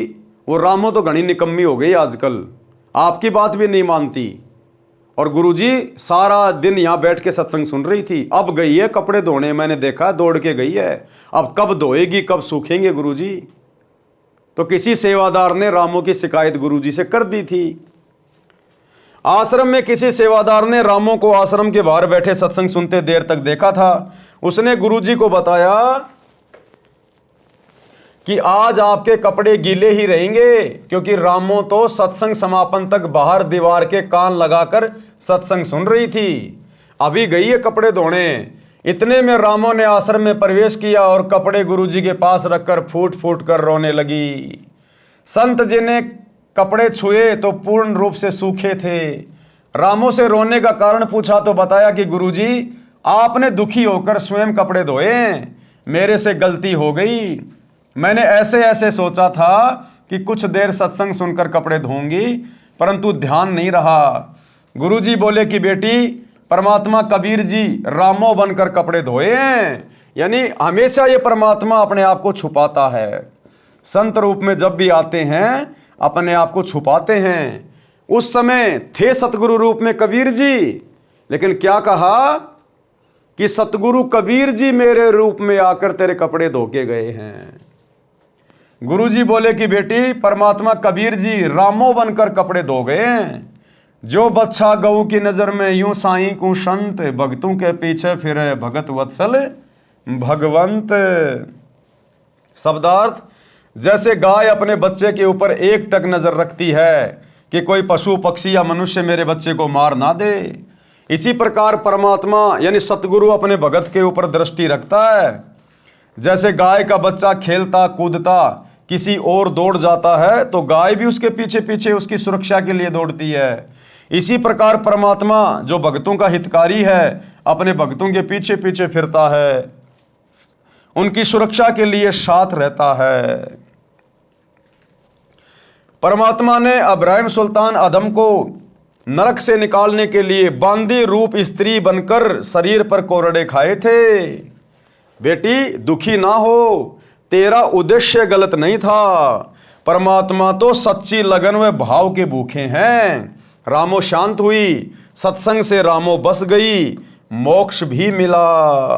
वो रामो तो घनी निकम्मी हो गई आजकल, आपकी बात भी नहीं मानती। और गुरुजी सारा दिन यहाँ बैठ के सत्संग सुन रही थी, अब गई है कपड़े धोने, मैंने देखा दौड़ के गई है, अब कब धोएगी, कब सूखेंगे गुरुजी। तो किसी सेवादार ने रामो की शिकायत गुरुजी से कर दी थी। आश्रम में किसी सेवादार ने रामो को आश्रम के बाहर बैठे सत्संग सुनते देर तक देखा था। उसने गुरुजी को बताया कि आज आपके कपड़े गीले ही रहेंगे, क्योंकि रामो तो सत्संग समापन तक बाहर दीवार के कान लगाकर सत्संग सुन रही थी, अभी गई है कपड़े धोने। इतने में रामो ने आश्रम में प्रवेश किया और कपड़े गुरुजी के पास रखकर फूट फूट कर रोने लगी। संत जी ने कपड़े छुए तो पूर्ण रूप से सूखे थे। रामो से रोने का कारण पूछा तो बताया कि गुरुजी, आपने दुखी होकर स्वयं कपड़े धोए, मेरे से गलती हो गई। मैंने ऐसे ऐसे सोचा था कि कुछ देर सत्संग सुनकर कपड़े धोऊंगी, परंतु ध्यान नहीं रहा। गुरुजी बोले कि बेटी, परमात्मा कबीर जी रामो बनकर कपड़े धोए हैं, यानी हमेशा ये परमात्मा अपने आप को छुपाता है। संत रूप में जब भी आते हैं अपने आप को छुपाते हैं। उस समय थे सतगुरु रूप में कबीर जी, लेकिन क्या कहा कि सतगुरु कबीर जी मेरे रूप में आकर तेरे कपड़े धो के गए हैं। गुरुजी बोले कि बेटी, परमात्मा कबीर जी रामो बनकर कपड़े धो गए हैं। जो बच्चा गऊ की नजर में यूं साईं को संत, भगतों के पीछे फिरे भगत वत्सल भगवंत। शब्दार्थ, जैसे गाय अपने बच्चे के ऊपर एक टक नजर रखती है कि कोई पशु पक्षी या मनुष्य मेरे बच्चे को मार ना दे, इसी प्रकार परमात्मा यानी सतगुरु अपने भगत के ऊपर दृष्टि रखता है। जैसे गाय का बच्चा खेलता कूदता किसी और दौड़ जाता है तो गाय भी उसके पीछे पीछे उसकी सुरक्षा के लिए दौड़ती है। इसी प्रकार परमात्मा जो भक्तों का हितकारी है अपने भक्तों के पीछे पीछे फिरता है, उनकी सुरक्षा के लिए साथ रहता है। परमात्मा ने अब्राहिम सुल्तान आदम को नरक से निकालने के लिए बांदी रूप स्त्री बनकर शरीर पर कोरड़े खाए थे। बेटी, दुखी ना हो, तेरा उद्देश्य गलत नहीं था। परमात्मा तो सच्ची लगन व भाव के भूखे हैं। रामो शांत हुई, सत्संग से रामो बस गई, मोक्ष भी मिला।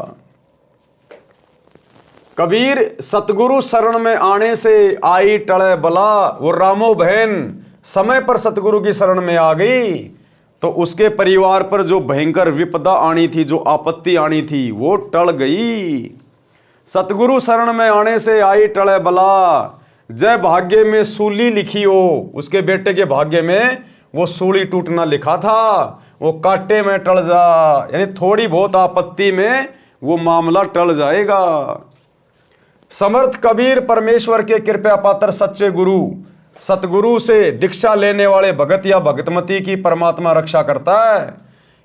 कबीर सतगुरु शरण में आने से आई टले बला। वो रामो बहन समय पर सतगुरु की शरण में आ गई तो उसके परिवार पर जो भयंकर विपदा आनी थी, जो आपत्ति आनी थी, वो टल गई। सतगुरु शरण में आने से आई टले बला। जय भाग्य में सूली लिखी हो, उसके बेटे के भाग्य में वो सूली टूटना लिखा था, वो कांटे में टल जा, यानी थोड़ी बहुत आपत्ति में वो मामला टल जाएगा। समर्थ कबीर परमेश्वर के कृपा पात्र सच्चे गुरु सतगुरु से दीक्षा लेने वाले भगत या भगतमती की परमात्मा रक्षा करता है।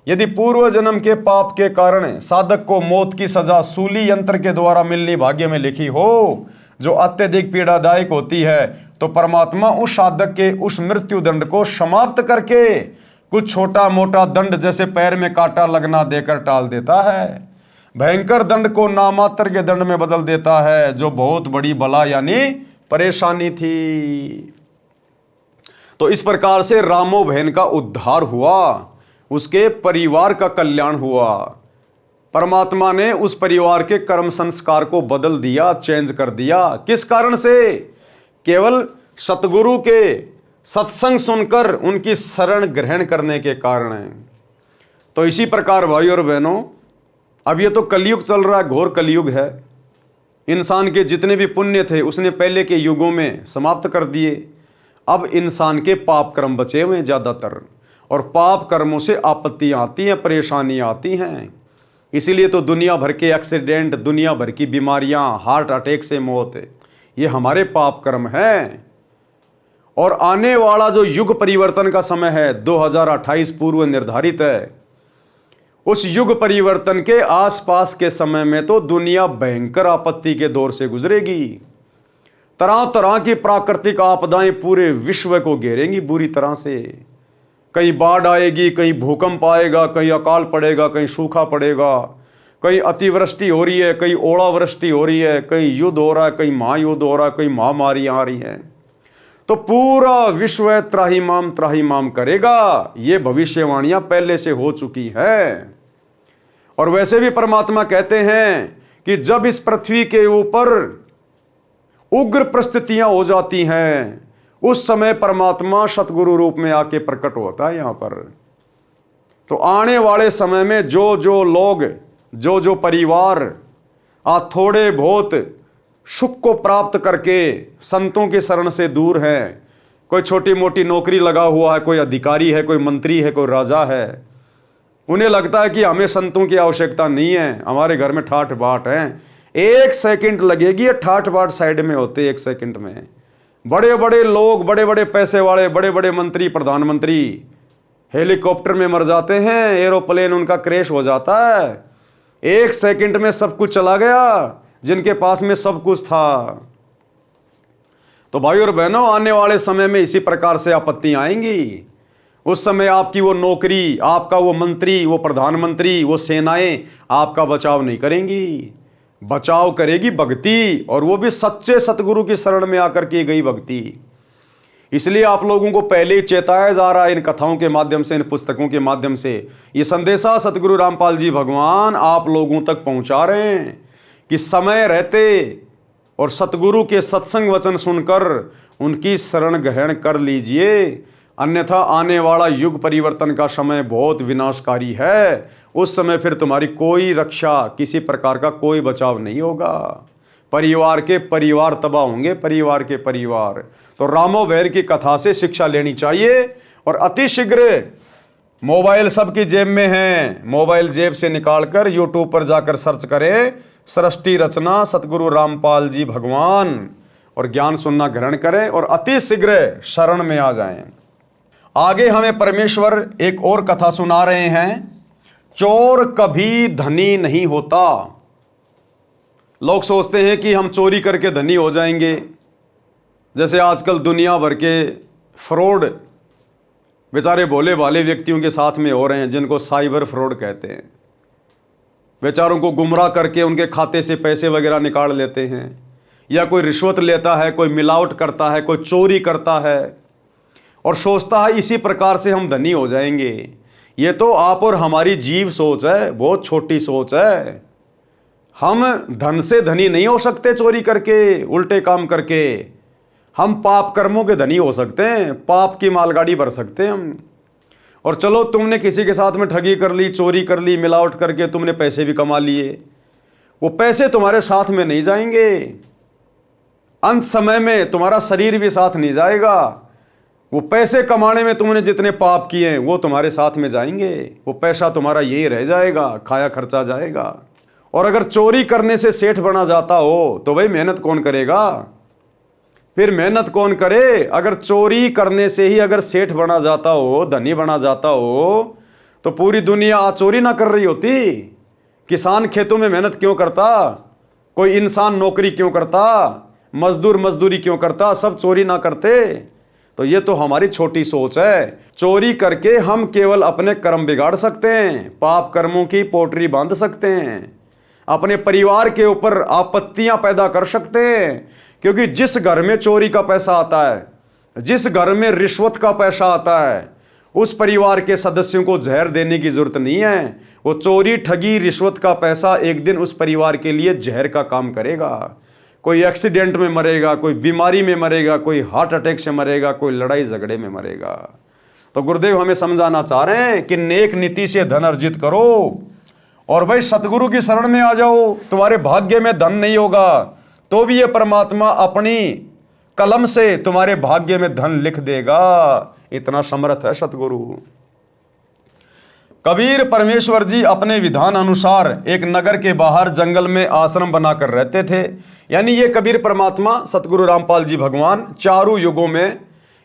यदि पूर्व जन्म के पाप के कारण साधक को मौत की सजा सूली यंत्र के द्वारा मिलनी भाग्य में लिखी हो, जो अत्यधिक पीड़ादायक होती है, तो परमात्मा उस साधक के उस मृत्यु दंड को समाप्त करके कुछ छोटा मोटा दंड जैसे पैर में कांटा लगना देकर टाल देता है। भयंकर दंड को नामात्र के दंड में बदल देता है, जो बहुत बड़ी बला यानी परेशानी थी। तो इस प्रकार से रामो बहन का उद्धार हुआ, उसके परिवार का कल्याण हुआ। परमात्मा ने उस परिवार के कर्म संस्कार को बदल दिया, चेंज कर दिया। किस कारण से? केवल सतगुरु के सत्संग सुनकर उनकी शरण ग्रहण करने के कारण है। तो इसी प्रकार भाई और बहनों, अब ये तो कलयुग चल रहा है, घोर कलयुग है। इंसान के जितने भी पुण्य थे उसने पहले के युगों में समाप्त कर दिए। अब इंसान के पाप कर्म बचे हुए हैं ज़्यादातर, और पाप कर्मों से आपत्तियाँ आती हैं, परेशानियाँ आती हैं। इसीलिए तो दुनिया भर के एक्सीडेंट, दुनिया भर की बीमारियां, हार्ट अटैक से मौत, ये हमारे पाप कर्म हैं। और आने वाला जो युग परिवर्तन का समय है 2028 पूर्व निर्धारित है, उस युग परिवर्तन के आसपास के समय में तो दुनिया भयंकर आपत्ति के दौर से गुजरेगी। तरह तरह की प्राकृतिक आपदाएं पूरे विश्व को घेरेंगी बुरी तरह से। कहीं बाढ़ आएगी, कहीं भूकंप आएगा, कहीं अकाल पड़ेगा, कहीं सूखा पड़ेगा, कहीं अतिवृष्टि हो रही है, कहीं ओलावृष्टि हो रही है, कहीं युद्ध हो रहा है, कहीं महायुद्ध हो रहा है, कहीं महामारियां आ रही हैं। तो पूरा विश्व त्राहिमाम करेगा। ये भविष्यवाणियां पहले से हो चुकी है। और वैसे भी परमात्मा कहते हैं कि जब इस पृथ्वी के ऊपर उग्र परिस्थितियां हो जाती हैं, उस समय परमात्मा सतगुरु रूप में आके प्रकट होता है यहां पर। तो आने वाले समय में जो जो लोग, जो जो परिवार आज थोड़े बहुत सुख को प्राप्त करके संतों की शरण से दूर हैं, कोई छोटी मोटी नौकरी लगा हुआ है, कोई अधिकारी है, कोई मंत्री है, कोई राजा है, उन्हें लगता है कि हमें संतों की आवश्यकता नहीं है, हमारे घर में ठाठ बाट है। 1 सेकंड लगेगी, ये ठाठ बाट साइड में होते 1 सेकंड में। बड़े बड़े लोग, बड़े बड़े पैसे वाले, बड़े बड़े मंत्री, प्रधानमंत्री हेलीकॉप्टर में मर जाते हैं, एरोप्लेन उनका क्रैश हो जाता है। 1 सेकंड में सब कुछ चला गया जिनके पास में सब कुछ था। तो भाई और बहनों, आने वाले समय में इसी प्रकार से आपत्तियां आएंगी। उस समय आपकी वो नौकरी, आपका वो मंत्री, वो प्रधानमंत्री, वो सेनाएं आपका बचाव नहीं करेंगी। बचाव करेगी भक्ति, और वो भी सच्चे सतगुरु की शरण में आकर की गई भक्ति। इसलिए आप लोगों को पहले ही चेताया जा रहा है इन कथाओं के माध्यम से, इन पुस्तकों के माध्यम से। ये संदेशा सतगुरु रामपाल जी भगवान आप लोगों तक पहुंचा रहे हैं कि समय रहते और सतगुरु के सत्संग वचन सुनकर उनकी शरण ग्रहण कर लीजिए, अन्यथा आने वाला युग परिवर्तन का समय बहुत विनाशकारी है। उस समय फिर तुम्हारी कोई रक्षा, किसी प्रकार का कोई बचाव नहीं होगा। परिवार के परिवार तबाह होंगे, परिवार के परिवार। तो रामो बहर की कथा से शिक्षा लेनी चाहिए। और अति शीघ्र मोबाइल सबकी जेब में है, मोबाइल जेब से निकालकर यूट्यूब पर जाकर सर्च करें सृष्टि रचना सतगुरु रामपाल जी भगवान, और ज्ञान सुनना ग्रहण करें और अति शीघ्र शरण में आ जाएं। आगे हमें परमेश्वर एक और कथा सुना रहे हैं, चोर कभी धनी नहीं होता। लोग सोचते हैं कि हम चोरी करके धनी हो जाएंगे। जैसे आजकल दुनिया भर के फ्रॉड बेचारे भोले भाले व्यक्तियों के साथ में हो रहे हैं, जिनको साइबर फ्रॉड कहते हैं। बेचारों को गुमराह करके उनके खाते से पैसे वगैरह निकाल लेते हैं, या कोई रिश्वत लेता है, कोई मिलावट करता है, कोई चोरी करता है और सोचता है इसी प्रकार से हम धनी हो जाएंगे। ये तो आप और हमारी जीव सोच है, बहुत छोटी सोच है। हम धन से धनी नहीं हो सकते चोरी करके, उल्टे काम करके। हम पाप कर्मों के धनी हो सकते हैं, पाप की मालगाड़ी भर सकते हैं हम। और चलो तुमने किसी के साथ में ठगी कर ली, चोरी कर ली, मिलावट करके तुमने पैसे भी कमा लिए, वो पैसे तुम्हारे साथ में नहीं जाएंगे। अंत समय में तुम्हारा शरीर भी साथ नहीं जाएगा। वो पैसे कमाने में तुमने जितने पाप किए हैं वो तुम्हारे साथ में जाएंगे। वो पैसा तुम्हारा यही रह जाएगा, खाया खर्चा जाएगा। और अगर चोरी करने से सेठ बना जाता हो तो भाई मेहनत कौन करेगा? फिर मेहनत कौन करे? अगर चोरी करने से ही अगर सेठ बना जाता हो, धनी बना जाता हो, तो पूरी दुनिया आज चोरी ना कर रही होती। किसान खेतों में मेहनत क्यों करता? कोई इंसान नौकरी क्यों करता? मजदूर मजदूरी क्यों करता? सब चोरी ना करते। तो ये तो हमारी छोटी सोच है। चोरी करके हम केवल अपने कर्म बिगाड़ सकते हैं, पाप कर्मों की पोटरी बांध सकते हैं, अपने परिवार के ऊपर आपत्तियां पैदा कर सकते हैं। क्योंकि जिस घर में चोरी का पैसा आता है, जिस घर में रिश्वत का पैसा आता है, उस परिवार के सदस्यों को जहर देने की जरूरत नहीं है। वो चोरी, ठगी, रिश्वत का पैसा एक दिन उस परिवार के लिए जहर का काम करेगा। कोई एक्सीडेंट में मरेगा, कोई बीमारी में मरेगा, कोई हार्ट अटैक से मरेगा, कोई लड़ाई झगड़े में मरेगा। तो गुरुदेव हमें समझाना चाह रहे हैं कि नेक नीति से धन अर्जित करो और भाई सतगुरु की शरण में आ जाओ। तुम्हारे भाग्य में धन नहीं होगा तो भी ये परमात्मा अपनी कलम से तुम्हारे भाग्य में धन लिख देगा। इतना समर्थ है सतगुरु। कबीर परमेश्वर जी अपने विधान अनुसार एक नगर के बाहर जंगल में आश्रम बनाकर रहते थे। यानी ये कबीर परमात्मा सतगुरु रामपाल जी भगवान चारों युगों में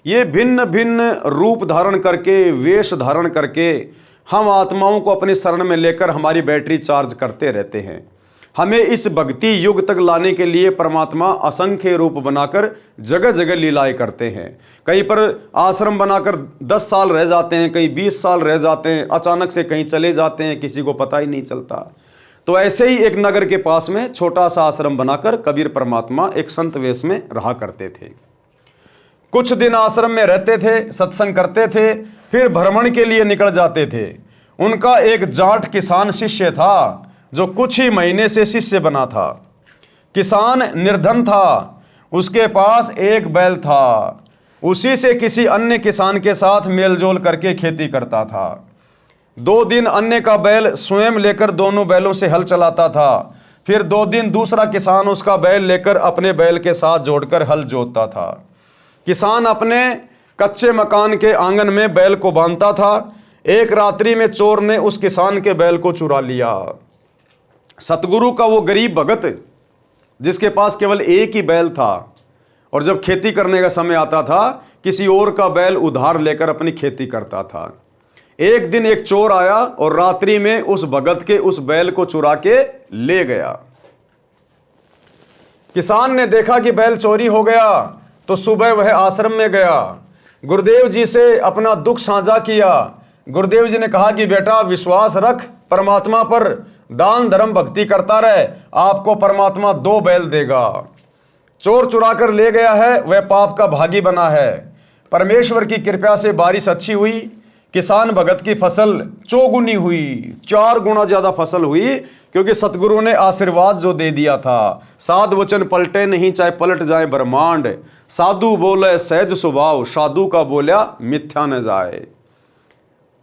ये भिन्न भिन्न रूप धारण करके, वेश धारण करके हम आत्माओं को अपनी शरण में लेकर हमारी बैटरी चार्ज करते रहते हैं। हमें इस भक्ति युग तक लाने के लिए परमात्मा असंख्य रूप बनाकर जगह जगह लीलाएं करते हैं। कहीं पर आश्रम बनाकर 10 साल रह जाते हैं, कहीं 20 साल रह जाते हैं, अचानक से कहीं चले जाते हैं, किसी को पता ही नहीं चलता। तो ऐसे ही एक नगर के पास में छोटा सा आश्रम बनाकर कबीर परमात्मा एक संत वेश में रहा करते थे। कुछ दिन आश्रम में रहते थे, सत्संग करते थे, फिर भ्रमण के लिए निकल जाते थे। उनका एक जाट किसान शिष्य था जो कुछ ही महीने से शिष्य बना था। किसान निर्धन था, उसके पास एक बैल था, उसी से किसी अन्य किसान के साथ मेलजोल करके खेती करता था। 2 दिन अन्य का बैल स्वयं लेकर दोनों बैलों से हल चलाता था। फिर 2 दिन दूसरा किसान उसका बैल लेकर अपने बैल के साथ जोड़कर हल जोतता था। किसान अपने कच्चे मकान के आंगन में बैल को बांधता था। एक रात्रि में चोर ने उस किसान के बैल को चुरा लिया। सतगुरु का वो गरीब भगत जिसके पास केवल एक ही बैल था और जब खेती करने का समय आता था किसी और का बैल उधार लेकर अपनी खेती करता था। एक दिन एक चोर आया और रात्रि में उस भगत के उस बैल को चुरा के ले गया। किसान ने देखा कि बैल चोरी हो गया तो सुबह वह आश्रम में गया, गुरुदेव जी से अपना दुख साझा किया। गुरुदेव जी ने कहा कि बेटा विश्वास रख परमात्मा पर, दान धर्म भक्ति करता रहे, आपको परमात्मा 2 बैल देगा। चोर चुरा कर ले गया है, वह पाप का भागी बना है। परमेश्वर की कृपा से बारिश अच्छी हुई, किसान भगत की फसल चौगुनी हुई, 4 गुना ज्यादा फसल हुई, क्योंकि सतगुरु ने आशीर्वाद जो दे दिया था। साध वचन पलटे नहीं चाहे पलट जाए ब्रह्मांड, साधु बोले सहज स्वभाव, साधु का बोलिया मिथ्या न जाए।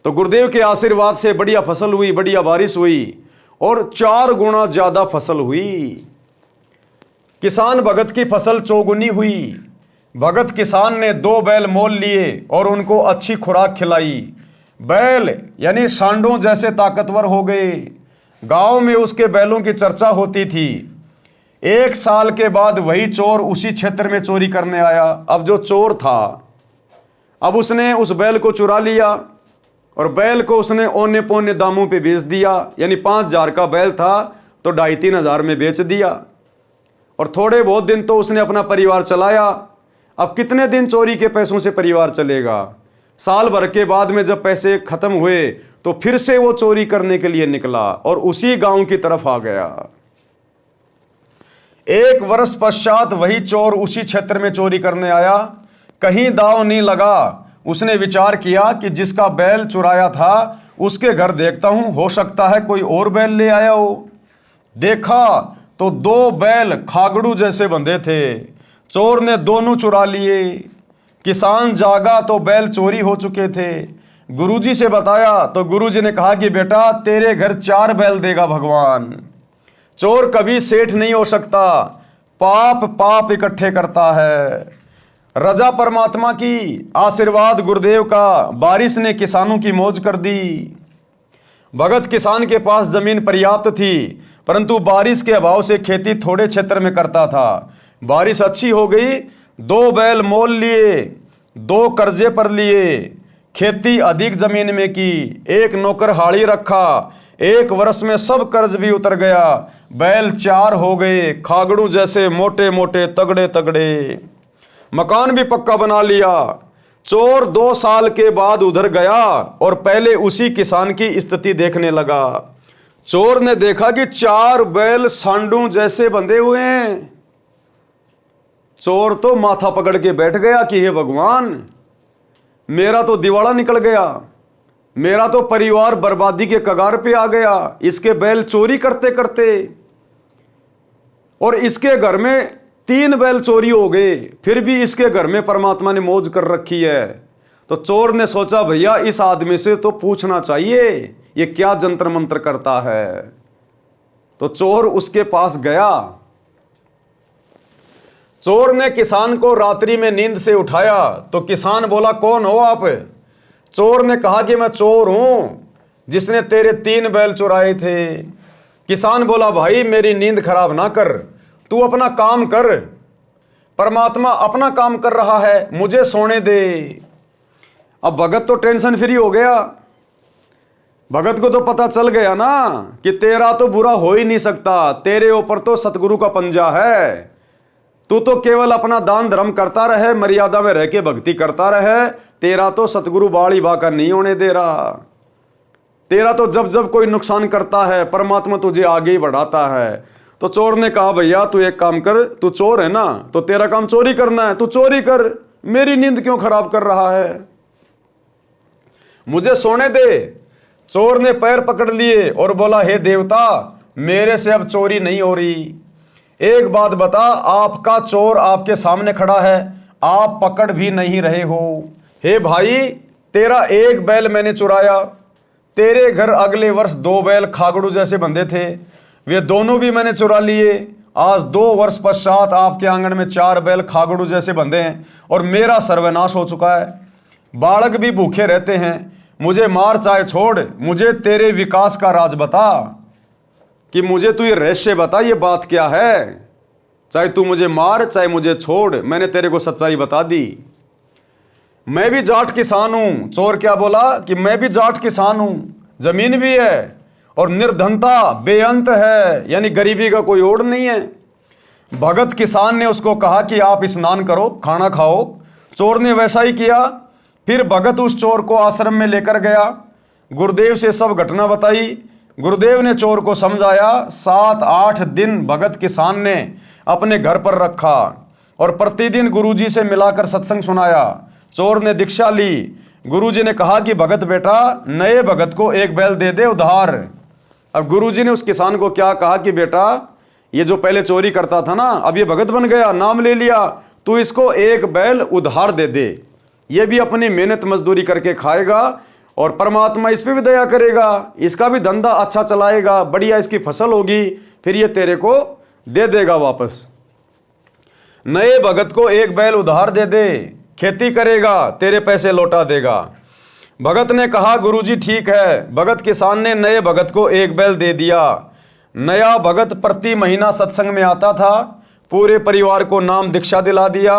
तो गुरुदेव के आशीर्वाद से बढ़िया फसल हुई, बढ़िया बारिश हुई और 4 गुना ज्यादा फसल हुई। किसान भगत की फसल चौगुनी हुई। भगत किसान ने 2 बैल मोल लिए और उनको अच्छी खुराक खिलाई। बैल यानी सांडों जैसे ताकतवर हो गए। गांव में उसके बैलों की चर्चा होती थी। 1 साल के बाद वही चोर उसी क्षेत्र में चोरी करने आया। अब जो चोर था, अब उसने उस बैल को चुरा लिया और बैल को उसने औने पौने दामों पे बेच दिया। यानी 5,000 का बैल था तो 2,500-3 हज़ार में बेच दिया और थोड़े बहुत दिन तो उसने अपना परिवार चलाया। अब कितने दिन चोरी के पैसों से परिवार चलेगा? साल भर के बाद में जब पैसे खत्म हुए तो फिर से वो चोरी करने के लिए निकला और उसी गांव की तरफ आ गया। 1 वर्ष पश्चात वही चोर उसी क्षेत्र में चोरी करने आया। कहीं दांव नहीं लगा। उसने विचार किया कि जिसका बैल चुराया था उसके घर देखता हूं, हो सकता है कोई और बैल ले आया हो। देखा तो 2 बैल खागड़ू जैसे बंधे थे। चोर ने दोनों चुरा लिए। किसान जागा तो बैल चोरी हो चुके थे। गुरुजी से बताया तो गुरुजी ने कहा कि बेटा तेरे घर 4 बैल देगा भगवान। चोर कभी सेठ नहीं हो सकता, पाप इकट्ठे करता है। रजा परमात्मा की, आशीर्वाद गुरुदेव का, बारिश ने किसानों की मौज कर दी। भगत किसान के पास जमीन पर्याप्त थी परंतु बारिश के अभाव से खेती थोड़े क्षेत्र में करता था। बारिश अच्छी हो गई, 2 बैल मोल लिए, 2 कर्जे पर लिए, खेती अधिक जमीन में की, 1 नौकर हाड़ी रखा। 1 वर्ष में सब कर्ज भी उतर गया। बैल 4 हो गए, खागड़ू जैसे मोटे मोटे तगड़े तगड़े। मकान भी पक्का बना लिया। चोर 2 साल के बाद उधर गया और पहले उसी किसान की स्थिति देखने लगा। चोर ने देखा कि 4 बैल सांडू जैसे बंधे हुए हैं। चोर तो माथा पकड़ के बैठ गया कि हे भगवान, मेरा तो दिवाला निकल गया, मेरा तो परिवार बर्बादी के कगार पे आ गया। इसके बैल चोरी करते करते और इसके घर में 3 बैल चोरी हो गए, फिर भी इसके घर में परमात्मा ने मौज कर रखी है। तो चोर ने सोचा भैया इस आदमी से तो पूछना चाहिए ये क्या जंतर मंत्र करता है। तो चोर उसके पास गया। चोर ने किसान को रात्रि में नींद से उठाया तो किसान बोला कौन हो आप? चोर ने कहा कि मैं चोर हूं, जिसने तेरे 3 बैल चुराए थे। किसान बोला, भाई मेरी नींद खराब ना कर, तू अपना काम कर, परमात्मा अपना काम कर रहा है, मुझे सोने दे। अब भगत तो टेंशन फ्री हो गया। भगत को तो पता चल गया ना कि तेरा तो बुरा हो ही नहीं सकता, तेरे ऊपर तो सतगुरु का पंजा है। तू तो केवल अपना दान धर्म करता रहे, मर्यादा में रह के भक्ति करता रहे, तेरा तो सतगुरु बाड़ी बाका नहीं होने दे रहा। तेरा तो जब जब कोई नुकसान करता है, परमात्मा तुझे आगे ही बढ़ाता है। तो चोर ने कहा, भैया तू एक काम कर, तू चोर है ना, तो तेरा काम चोरी करना है, तू चोरी कर, मेरी नींद क्यों खराब कर रहा है, मुझे सोने दे। चोर ने पैर पकड़ लिए और बोला, हे देवता, मेरे से अब चोरी नहीं हो रही। एक बात बता, आपका चोर आपके सामने खड़ा है, आप पकड़ भी नहीं रहे हो। हे भाई, तेरा 1 बैल मैंने चुराया, तेरे घर अगले वर्ष 2 बैल खागड़ू जैसे बंधे थे, वे दोनों भी मैंने चुरा लिए। आज 2 वर्ष पश्चात आपके आंगन में 4 बैल खागड़ू जैसे बंधे हैं और मेरा सर्वनाश हो चुका है। बालक भी भूखे रहते हैं, मुझे मार चाहे छोड़, मुझे तेरे विकास का राज बता, कि मुझे तू ये रहस्य बता, ये बात क्या है। चाहे तू मुझे मार चाहे मुझे छोड़, मैंने तेरे को सच्चाई बता दी। मैं भी जाट किसान हूं। चोर क्या बोला कि मैं भी जाट किसान हूं, जमीन भी है और निर्धनता बेअंत है, यानी गरीबी का कोई ओड़ नहीं है। भगत किसान ने उसको कहा कि आप स्नान करो, खाना खाओ। चोर ने वैसा ही किया। फिर भगत उस चोर को आश्रम में लेकर गया, गुरुदेव से सब घटना बताई। गुरुदेव ने चोर को समझाया। 7-8 दिन भगत किसान ने अपने घर पर रखा और प्रतिदिन गुरुजी से मिलाकर सत्संग सुनाया। चोर ने दीक्षा ली। गुरुजी ने कहा कि भगत बेटा, नए भगत को 1 बैल दे दे उधार। अब गुरुजी ने उस किसान को क्या कहा कि बेटा, ये जो पहले चोरी करता था ना, अब ये भगत बन गया, नाम ले लिया, तू इसको 1 बैल उधार दे दे, ये भी अपनी मेहनत मजदूरी करके खाएगा और परमात्मा इस पे भी दया करेगा, इसका भी धंधा अच्छा चलाएगा, बढ़िया इसकी फसल होगी, फिर ये तेरे को दे देगा वापस। नए भगत को 1 बैल उधार दे दे, खेती करेगा, तेरे पैसे लौटा देगा। भगत ने कहा, गुरुजी ठीक है। भगत किसान ने नए भगत को 1 बैल दे दिया। नया भगत प्रति महीना सत्संग में आता था, पूरे परिवार को नाम दीक्षा दिला दिया।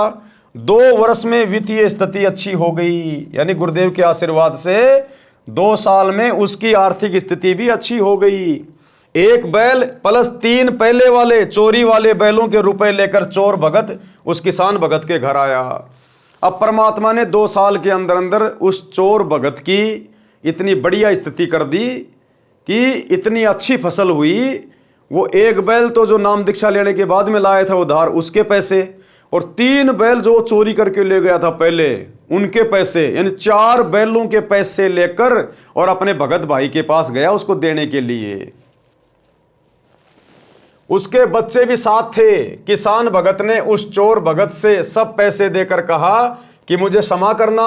2 वर्ष में वित्तीय स्थिति अच्छी हो गई, यानी गुरुदेव के आशीर्वाद से 2 साल में उसकी आर्थिक स्थिति भी अच्छी हो गई। 1 बैल प्लस 3 पहले वाले चोरी वाले बैलों के रुपए लेकर चोर भगत उस किसान भगत के घर आया। अब परमात्मा ने 2 साल के अंदर अंदर उस चोर भगत की इतनी बढ़िया स्थिति कर दी कि इतनी अच्छी फसल हुई। वो 1 बैल तो जो नाम दीक्षा लेने के बाद में लाया था उधार, उसके पैसे, और 3 बैल जो चोरी करके ले गया था पहले, उनके पैसे, यानी 4 बैलों के पैसे लेकर और अपने भगत भाई के पास गया उसको देने के लिए। उसके बच्चे भी साथ थे। किसान भगत ने उस चोर भगत से सब पैसे देकर कहा कि मुझे क्षमा करना,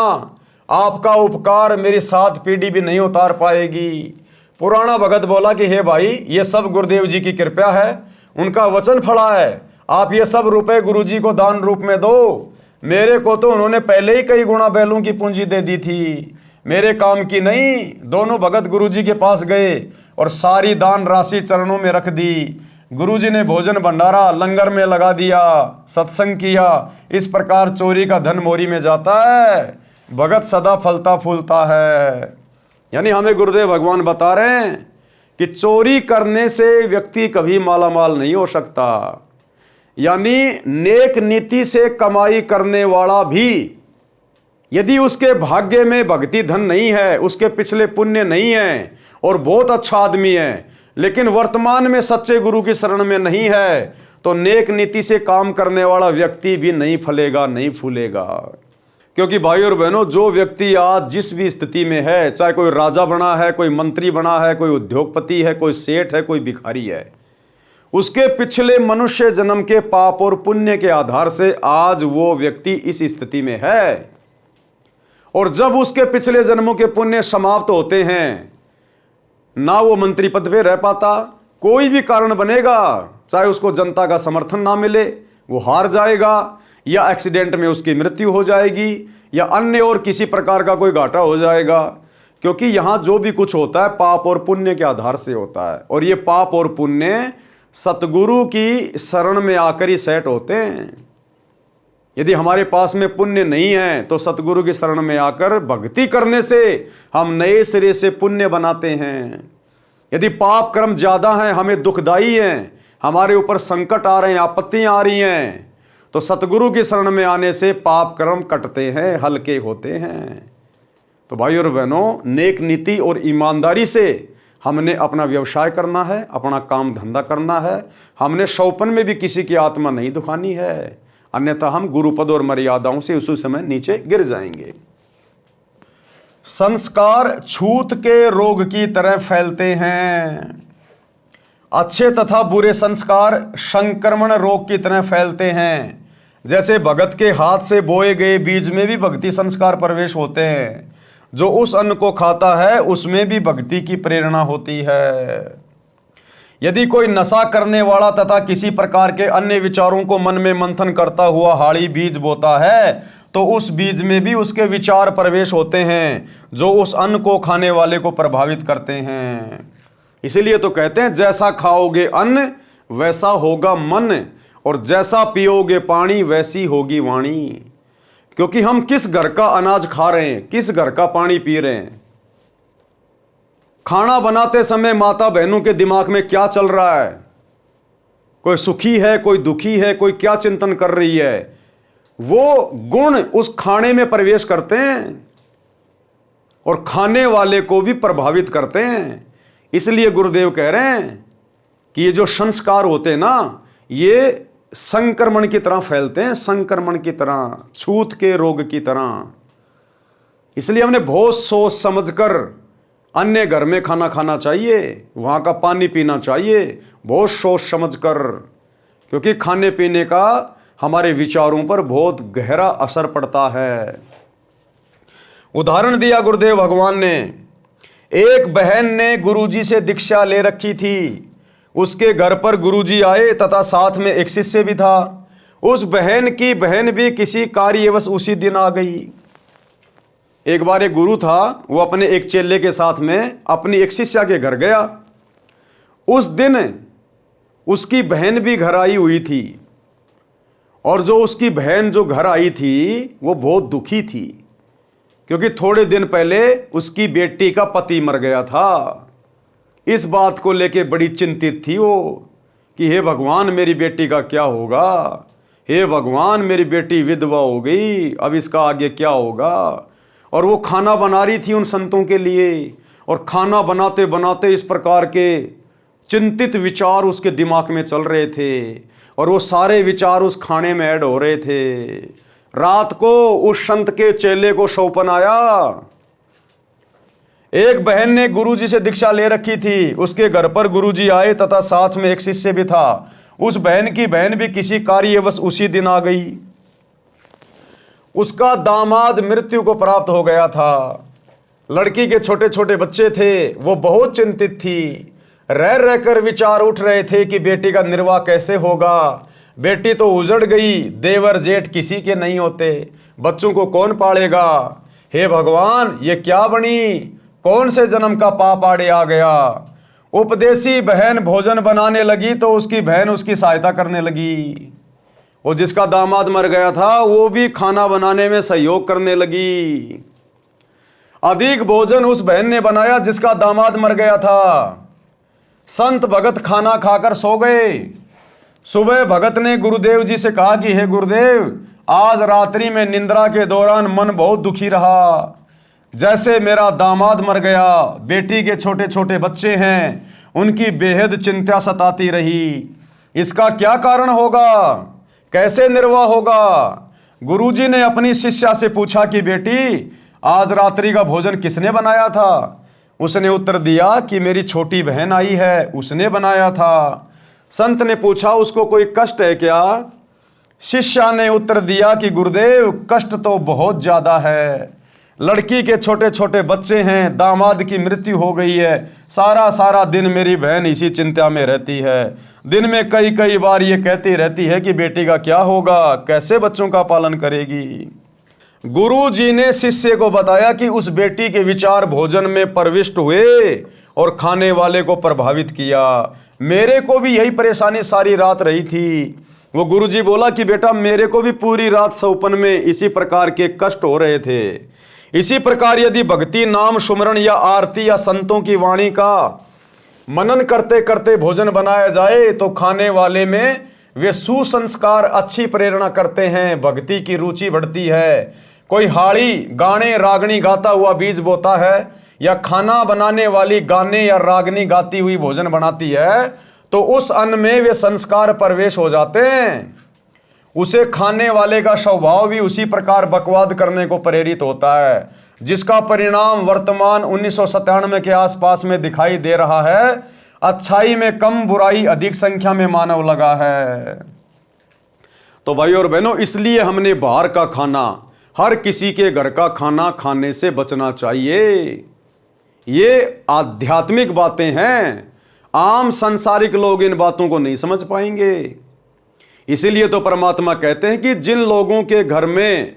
आपका उपकार मेरी 7 पीढ़ी भी नहीं उतार पाएगी। पुराना भगत बोला कि हे भाई, ये सब गुरुदेव जी की कृपा है, उनका वचन फला है, आप ये सब रुपए गुरुजी को दान रूप में दो। मेरे को तो उन्होंने पहले ही कई गुना बैलों की पूंजी दे दी थी, मेरे काम की नहीं। दोनों भगत गुरुजी के पास गए और सारी दान राशि चरणों में रख दी। गुरुजी ने भोजन भंडारा लंगर में लगा दिया, सत्संग किया। इस प्रकार चोरी का धन मोरी में जाता है, भगत सदा फलता फूलता है। यानी हमें गुरुदेव भगवान बता रहे हैं कि चोरी करने से व्यक्ति कभी मालामाल नहीं हो सकता। यानी नेक नीति से कमाई करने वाला भी यदि उसके भाग्य में भक्ति धन नहीं है, उसके पिछले पुण्य नहीं है और बहुत अच्छा आदमी है, लेकिन वर्तमान में सच्चे गुरु की शरण में नहीं है, तो नेक नीति से काम करने वाला व्यक्ति भी नहीं फलेगा, नहीं फूलेगा। क्योंकि भाई और बहनों, जो व्यक्ति आज जिस भी स्थिति में है, चाहे कोई राजा बना है, कोई मंत्री बना है, कोई उद्योगपति है, कोई सेठ है, कोई भिखारी है, उसके पिछले मनुष्य जन्म के पाप और पुण्य के आधार से आज वो व्यक्ति इस स्थिति में है। और जब उसके पिछले जन्मों के पुण्य समाप्त होते हैं, ना वो मंत्री पद पे रह पाता, कोई भी कारण बनेगा, चाहे उसको जनता का समर्थन ना मिले, वो हार जाएगा, या एक्सीडेंट में उसकी मृत्यु हो जाएगी, या अन्य और किसी प्रकार का कोई घाटा हो जाएगा, क्योंकि यहाँ जो भी कुछ होता है पाप और पुण्य के आधार से होता है, और ये पाप और पुण्य सतगुरु की शरण में आकर ही सेट होते हैं। यदि हमारे पास में पुण्य नहीं है तो सतगुरु की शरण में आकर भक्ति करने से हम नए सिरे से पुण्य बनाते हैं। यदि पाप कर्म ज़्यादा हैं, हमें दुखदाई हैं, हमारे ऊपर संकट आ रहे हैं, आपत्तियाँ आ रही हैं, तो सतगुरु की शरण में आने से पाप कर्म कटते हैं, हल्के होते हैं। तो भाई और बहनों, नेक नीति और ईमानदारी से हमने अपना व्यवसाय करना है, अपना काम धंधा करना है। हमने शौपन में भी किसी की आत्मा नहीं दुखानी है, अन्यथा हम गुरुपद और मर्यादाओं से उसी समय नीचे गिर जाएंगे। संस्कार छूत के रोग की तरह फैलते हैं। अच्छे तथा बुरे संस्कार संक्रमण रोग की तरह फैलते हैं। जैसे भगत के हाथ से बोए गए बीज में भी भक्ति संस्कार प्रवेश होते हैं। जो उस अन्न को खाता है उसमें भी भक्ति की प्रेरणा होती है। यदि कोई नशा करने वाला तथा किसी प्रकार के अन्य विचारों को मन में मंथन करता हुआ हाड़ी बीज बोता है तो उस बीज में भी उसके विचार प्रवेश होते हैं जो उस अन्न को खाने वाले को प्रभावित करते हैं। इसीलिए तो कहते हैं जैसा खाओगे अन्न वैसा होगा मन, और जैसा पियोगे पानी वैसी होगी वाणी। क्योंकि हम किस घर का अनाज खा रहे हैं, किस घर का पानी पी रहे हैं। खाना बनाते समय माता बहनों के दिमाग में क्या चल रहा है, कोई सुखी है, कोई दुखी है, कोई क्या चिंतन कर रही है, वो गुण उस खाने में प्रवेश करते हैं और खाने वाले को भी प्रभावित करते हैं। इसलिए गुरुदेव कह रहे हैं कि ये जो संस्कार होते हैं ना, ये संक्रमण की तरह फैलते हैं, संक्रमण की तरह, छूत के रोग की तरह। इसलिए हमने बहुत सोच समझकर अन्य घर में खाना खाना चाहिए, वहाँ का पानी पीना चाहिए, बहुत सोच समझकर, क्योंकि खाने पीने का हमारे विचारों पर बहुत गहरा असर पड़ता है। उदाहरण दिया गुरुदेव भगवान ने। एक बहन ने गुरुजी से दीक्षा ले रखी थी। उसके घर पर गुरुजी आए तथा साथ में एक शिष्य भी था। उस बहन की बहन भी किसी कार्यवश उसी दिन आ गई। एक बार एक गुरु था, वो अपने एक चेले के साथ में अपनी एक शिष्या के घर गया। उस दिन उसकी बहन भी घर आई हुई थी, और जो उसकी बहन जो घर आई थी वो बहुत दुखी थी, क्योंकि थोड़े दिन पहले उसकी बेटी का पति मर गया था। इस बात को लेके बड़ी चिंतित थी वो कि हे भगवान मेरी बेटी का क्या होगा, हे भगवान मेरी बेटी विधवा हो गई, अब इसका आगे क्या होगा। और वो खाना बना रही थी उन संतों के लिए, और खाना बनाते बनाते इस प्रकार के चिंतित विचार उसके दिमाग में चल रहे थे, और वो सारे विचार उस खाने में ऐड हो रहे थे। रात को उस संत के चेले को सौपन आया। एक बहन ने गुरुजी से दीक्षा ले रखी थी, उसके घर पर गुरुजी आए तथा साथ में एक शिष्य भी था। उस बहन की बहन भी किसी कार्यवश उसी दिन आ गई। उसका दामाद मृत्यु को प्राप्त हो गया था। लड़की के छोटे छोटे बच्चे थे, वो बहुत चिंतित थी। रह रहकर विचार उठ रहे थे कि बेटी का निर्वाह कैसे होगा। बेटी तो उजड़ गई, देवर जेठ किसी के नहीं होते, बच्चों को कौन पालेगा। हे भगवान ये क्या बनी, कौन से जन्म का पाप आड़े आ गया। उपदेशी बहन भोजन बनाने लगी तो उसकी बहन उसकी सहायता करने लगी। वो जिसका दामाद मर गया था वो भी खाना बनाने में सहयोग करने लगी। अधिक भोजन उस बहन ने बनाया जिसका दामाद मर गया था। संत भगत खाना खाकर सो गए। सुबह भगत ने गुरुदेव जी से कहा कि हे गुरुदेव, आज रात्रि में निंद्रा के दौरान मन बहुत दुखी रहा। जैसे मेरा दामाद मर गया, बेटी के छोटे छोटे बच्चे हैं, उनकी बेहद चिंता सताती रही। इसका क्या कारण होगा, कैसे निर्वाह होगा। गुरुजी ने अपनी शिष्या से पूछा कि बेटी आज रात्रि का भोजन किसने बनाया था। उसने उत्तर दिया कि मेरी छोटी बहन आई है, उसने बनाया था। संत ने पूछा उसको कोई कष्ट है क्या। शिष्या ने उत्तर दिया कि गुरुदेव कष्ट तो बहुत ज़्यादा है। लड़की के छोटे छोटे बच्चे हैं, दामाद की मृत्यु हो गई है, सारा दिन मेरी बहन इसी चिंता में रहती है। दिन में कई कई बार ये कहती रहती है कि बेटी का क्या होगा, कैसे बच्चों का पालन करेगी। गुरु जी ने शिष्य को बताया कि उस बेटी के विचार भोजन में प्रविष्ट हुए और खाने वाले को प्रभावित किया। मेरे को भी यही परेशानी सारी रात रही थी। वो गुरुजी बोला कि बेटा मेरे को भी पूरी रात सौपन में इसी प्रकार के कष्ट हो रहे थे। इसी प्रकार यदि भक्ति नाम सुमरण या आरती या संतों की वाणी का मनन करते करते भोजन बनाया जाए तो खाने वाले में वे सुसंस्कार अच्छी प्रेरणा करते हैं, भक्ति की रुचि बढ़ती है। कोई हाड़ी गाने रागनी गाता हुआ बीज बोता है या खाना बनाने वाली गाने या रागनी गाती हुई भोजन बनाती है तो उस अन्न में वे संस्कार प्रवेश हो जाते हैं। उसे खाने वाले का स्वभाव भी उसी प्रकार बकवाद करने को प्रेरित होता है, जिसका परिणाम वर्तमान 1997 के आसपास में दिखाई दे रहा है। अच्छाई में कम, बुराई अधिक संख्या में मानव लगा है। तो भाई और बहनों, इसलिए हमने बाहर का खाना, हर किसी के घर का खाना खाने से बचना चाहिए। ये आध्यात्मिक बातें हैं, आम संसारिक लोग इन बातों को नहीं समझ पाएंगे। इसीलिए तो परमात्मा कहते हैं कि जिन लोगों के घर में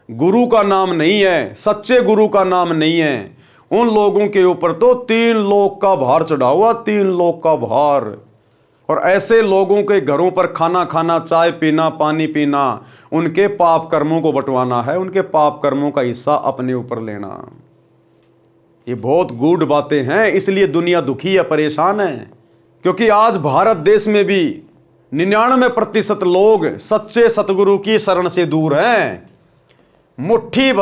गुरु का नाम नहीं है, सच्चे गुरु का नाम नहीं है, उन लोगों के ऊपर तो 3 लोक का भार चढ़ा हुआ, 3 लोक का भार। और ऐसे लोगों के घरों पर खाना खाना, चाय पीना, पानी पीना, उनके पाप कर्मों को बंटवाना है, उनके पाप कर्मों का हिस्सा अपने ऊपर लेना। ये बहुत गूढ़ बातें हैं। इसलिए दुनिया दुखी है, परेशान है, क्योंकि आज भारत देश में भी 99% लोग सच्चे सतगुरु की शरण से दूर हैं। मुट्ठी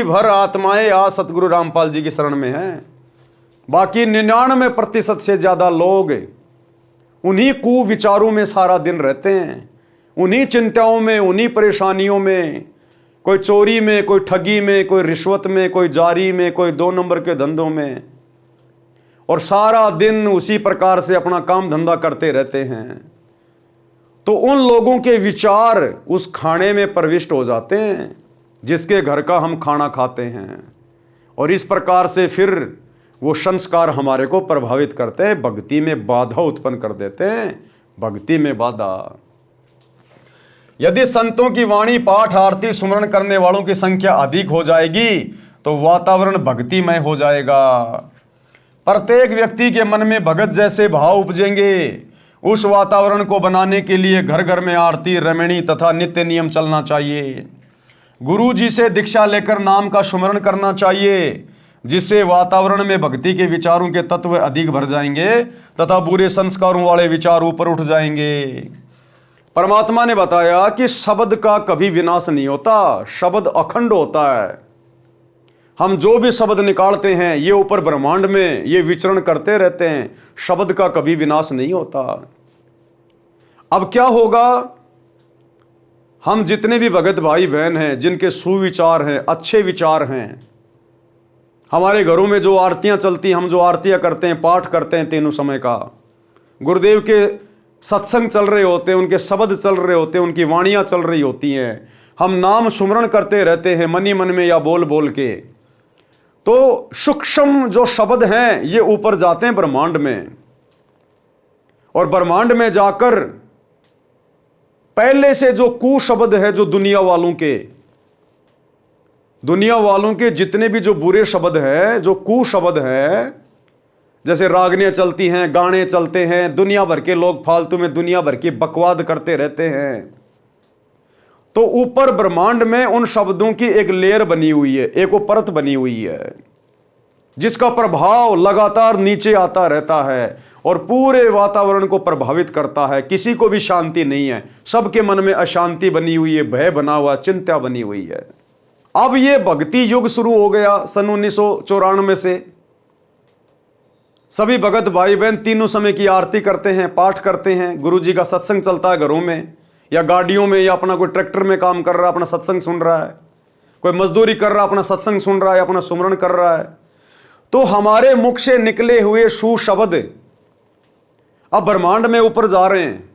भर आत्माएं आज सतगुरु रामपाल जी की शरण में हैं। बाकी 99% से ज्यादा लोग उन्हीं कुविचारों में सारा दिन रहते हैं, उन्हीं चिंताओं में, उन्हीं परेशानियों में, कोई चोरी में, कोई ठगी में, कोई रिश्वत में, कोई जारी में, कोई 2 नंबर के धंधों में, और सारा दिन उसी प्रकार से अपना काम धंधा करते रहते हैं। तो उन लोगों के विचार उस खाने में प्रविष्ट हो जाते हैं जिसके घर का हम खाना खाते हैं, और इस प्रकार से फिर वो संस्कार हमारे को प्रभावित करते हैं, भक्ति में बाधा उत्पन्न कर देते हैं। भक्ति में बाधा। यदि संतों की वाणी, पाठ, आरती, सुमरण करने वालों की संख्या अधिक हो जाएगी तो वातावरण भक्तिमय हो जाएगा। प्रत्येक व्यक्ति के मन में भगत जैसे भाव उपजेंगे। उस वातावरण को बनाने के लिए घर घर में आरती, रमणी तथा नित्य नियम चलना चाहिए। गुरु जी से दीक्षा लेकर नाम का सुमरण करना चाहिए, जिससे वातावरण में भक्ति के विचारों के तत्व अधिक भर जाएंगे तथा बुरे संस्कारों वाले विचार ऊपर उठ जाएंगे। परमात्मा ने बताया कि शब्द का कभी विनाश नहीं होता, शब्द अखंड होता है। हम जो भी शब्द निकालते हैं ये ऊपर ब्रह्मांड में ये विचरण करते रहते हैं, शब्द का कभी विनाश नहीं होता। अब क्या होगा, हम जितने भी भगत भाई बहन हैं जिनके सुविचार हैं, अच्छे विचार हैं, हमारे घरों में जो आरतियां चलती, हम जो आरतियां करते हैं, पाठ करते हैं तीनों समय का, गुरुदेव के सत्संग चल रहे होते हैं, उनके शब्द चल रहे होते हैं, उनकी वाणियां चल रही होती हैं, हम नाम सुमरण करते रहते हैं मन ही मन में या बोल बोल के, तो सूक्ष्म जो शब्द हैं ये ऊपर जाते हैं ब्रह्मांड में, और ब्रह्मांड में जाकर पहले से जो कुशब्द है, जो दुनिया वालों के जितने भी जो बुरे शब्द है, जो कुशब्द है, जैसे रागनियां चलती हैं, गाने चलते हैं, दुनिया भर के लोग फालतू में दुनिया भर की बकवाद करते रहते हैं, तो ऊपर ब्रह्मांड में उन शब्दों की एक लेयर बनी हुई है, एक परत बनी हुई है, जिसका प्रभाव लगातार नीचे आता रहता है और पूरे वातावरण को प्रभावित करता है। किसी को भी शांति नहीं है, सबके मन में अशांति बनी हुई है, भय बना हुआ, चिंता बनी हुई है। अब ये भक्ति युग शुरू हो गया सन 1994 से। सभी भगत भाई बहन तीनों समय की आरती करते हैं, पाठ करते हैं, गुरु जी का सत्संग चलता है घरों में या गाड़ियों में, या अपना कोई ट्रैक्टर में काम कर रहा है अपना सत्संग सुन रहा है, कोई मजदूरी कर रहा है अपना सत्संग सुन रहा है, अपना सुमरण कर रहा है। तो हमारे मुख से निकले हुए सुशब्द अब ब्रह्मांड में ऊपर जा रहे हैं,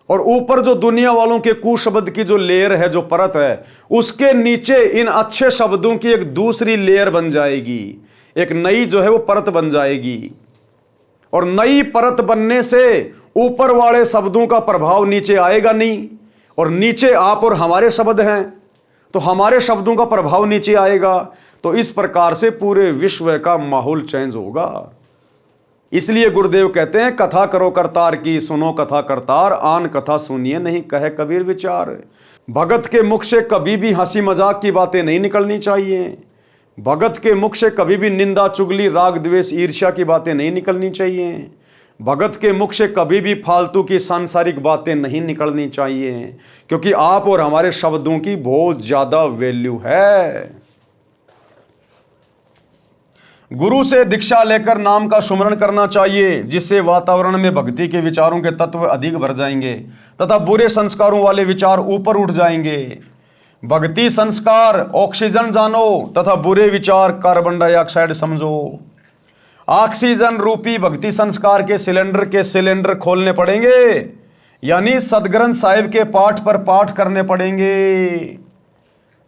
और ऊपर जो दुनिया वालों के कुशब्द की जो लेयर है, जो परत है, उसके नीचे इन अच्छे शब्दों की एक दूसरी लेयर बन जाएगी, एक नई जो है वो परत बन जाएगी। और नई परत बनने से ऊपर वाले शब्दों का प्रभाव नीचे आएगा नहीं, और नीचे आप और हमारे शब्द हैं, तो हमारे शब्दों का प्रभाव नीचे आएगा, तो इस प्रकार से पूरे विश्व का माहौल चेंज होगा। इसलिए गुरुदेव कहते हैं, कथा करो करतार की, सुनो कथा करतार, आन कथा सुनिए नहीं कहे कबीर विचार। भगत के मुख से कभी भी हंसी मजाक की बातें नहीं निकलनी चाहिए। भगत के मुख से कभी भी निंदा चुगली राग द्वेष ईर्ष्या की बातें नहीं निकलनी चाहिए। भगत के मुख से कभी भी फालतू की सांसारिक बातें नहीं निकलनी चाहिए, क्योंकि आप और हमारे शब्दों की बहुत ज्यादा वैल्यू है। गुरु से दीक्षा लेकर नाम का सुमरण करना चाहिए, जिससे वातावरण में भक्ति के विचारों के तत्व अधिक भर जाएंगे तथा बुरे संस्कारों वाले विचार ऊपर उठ जाएंगे। भक्ति संस्कार ऑक्सीजन जानो तथा बुरे विचार कार्बन डाइऑक्साइड समझो। ऑक्सीजन रूपी भक्ति संस्कार के सिलेंडर खोलने पड़ेंगे, यानी सदग्रंथ साहिब के पाठ पर पाठ करने पड़ेंगे।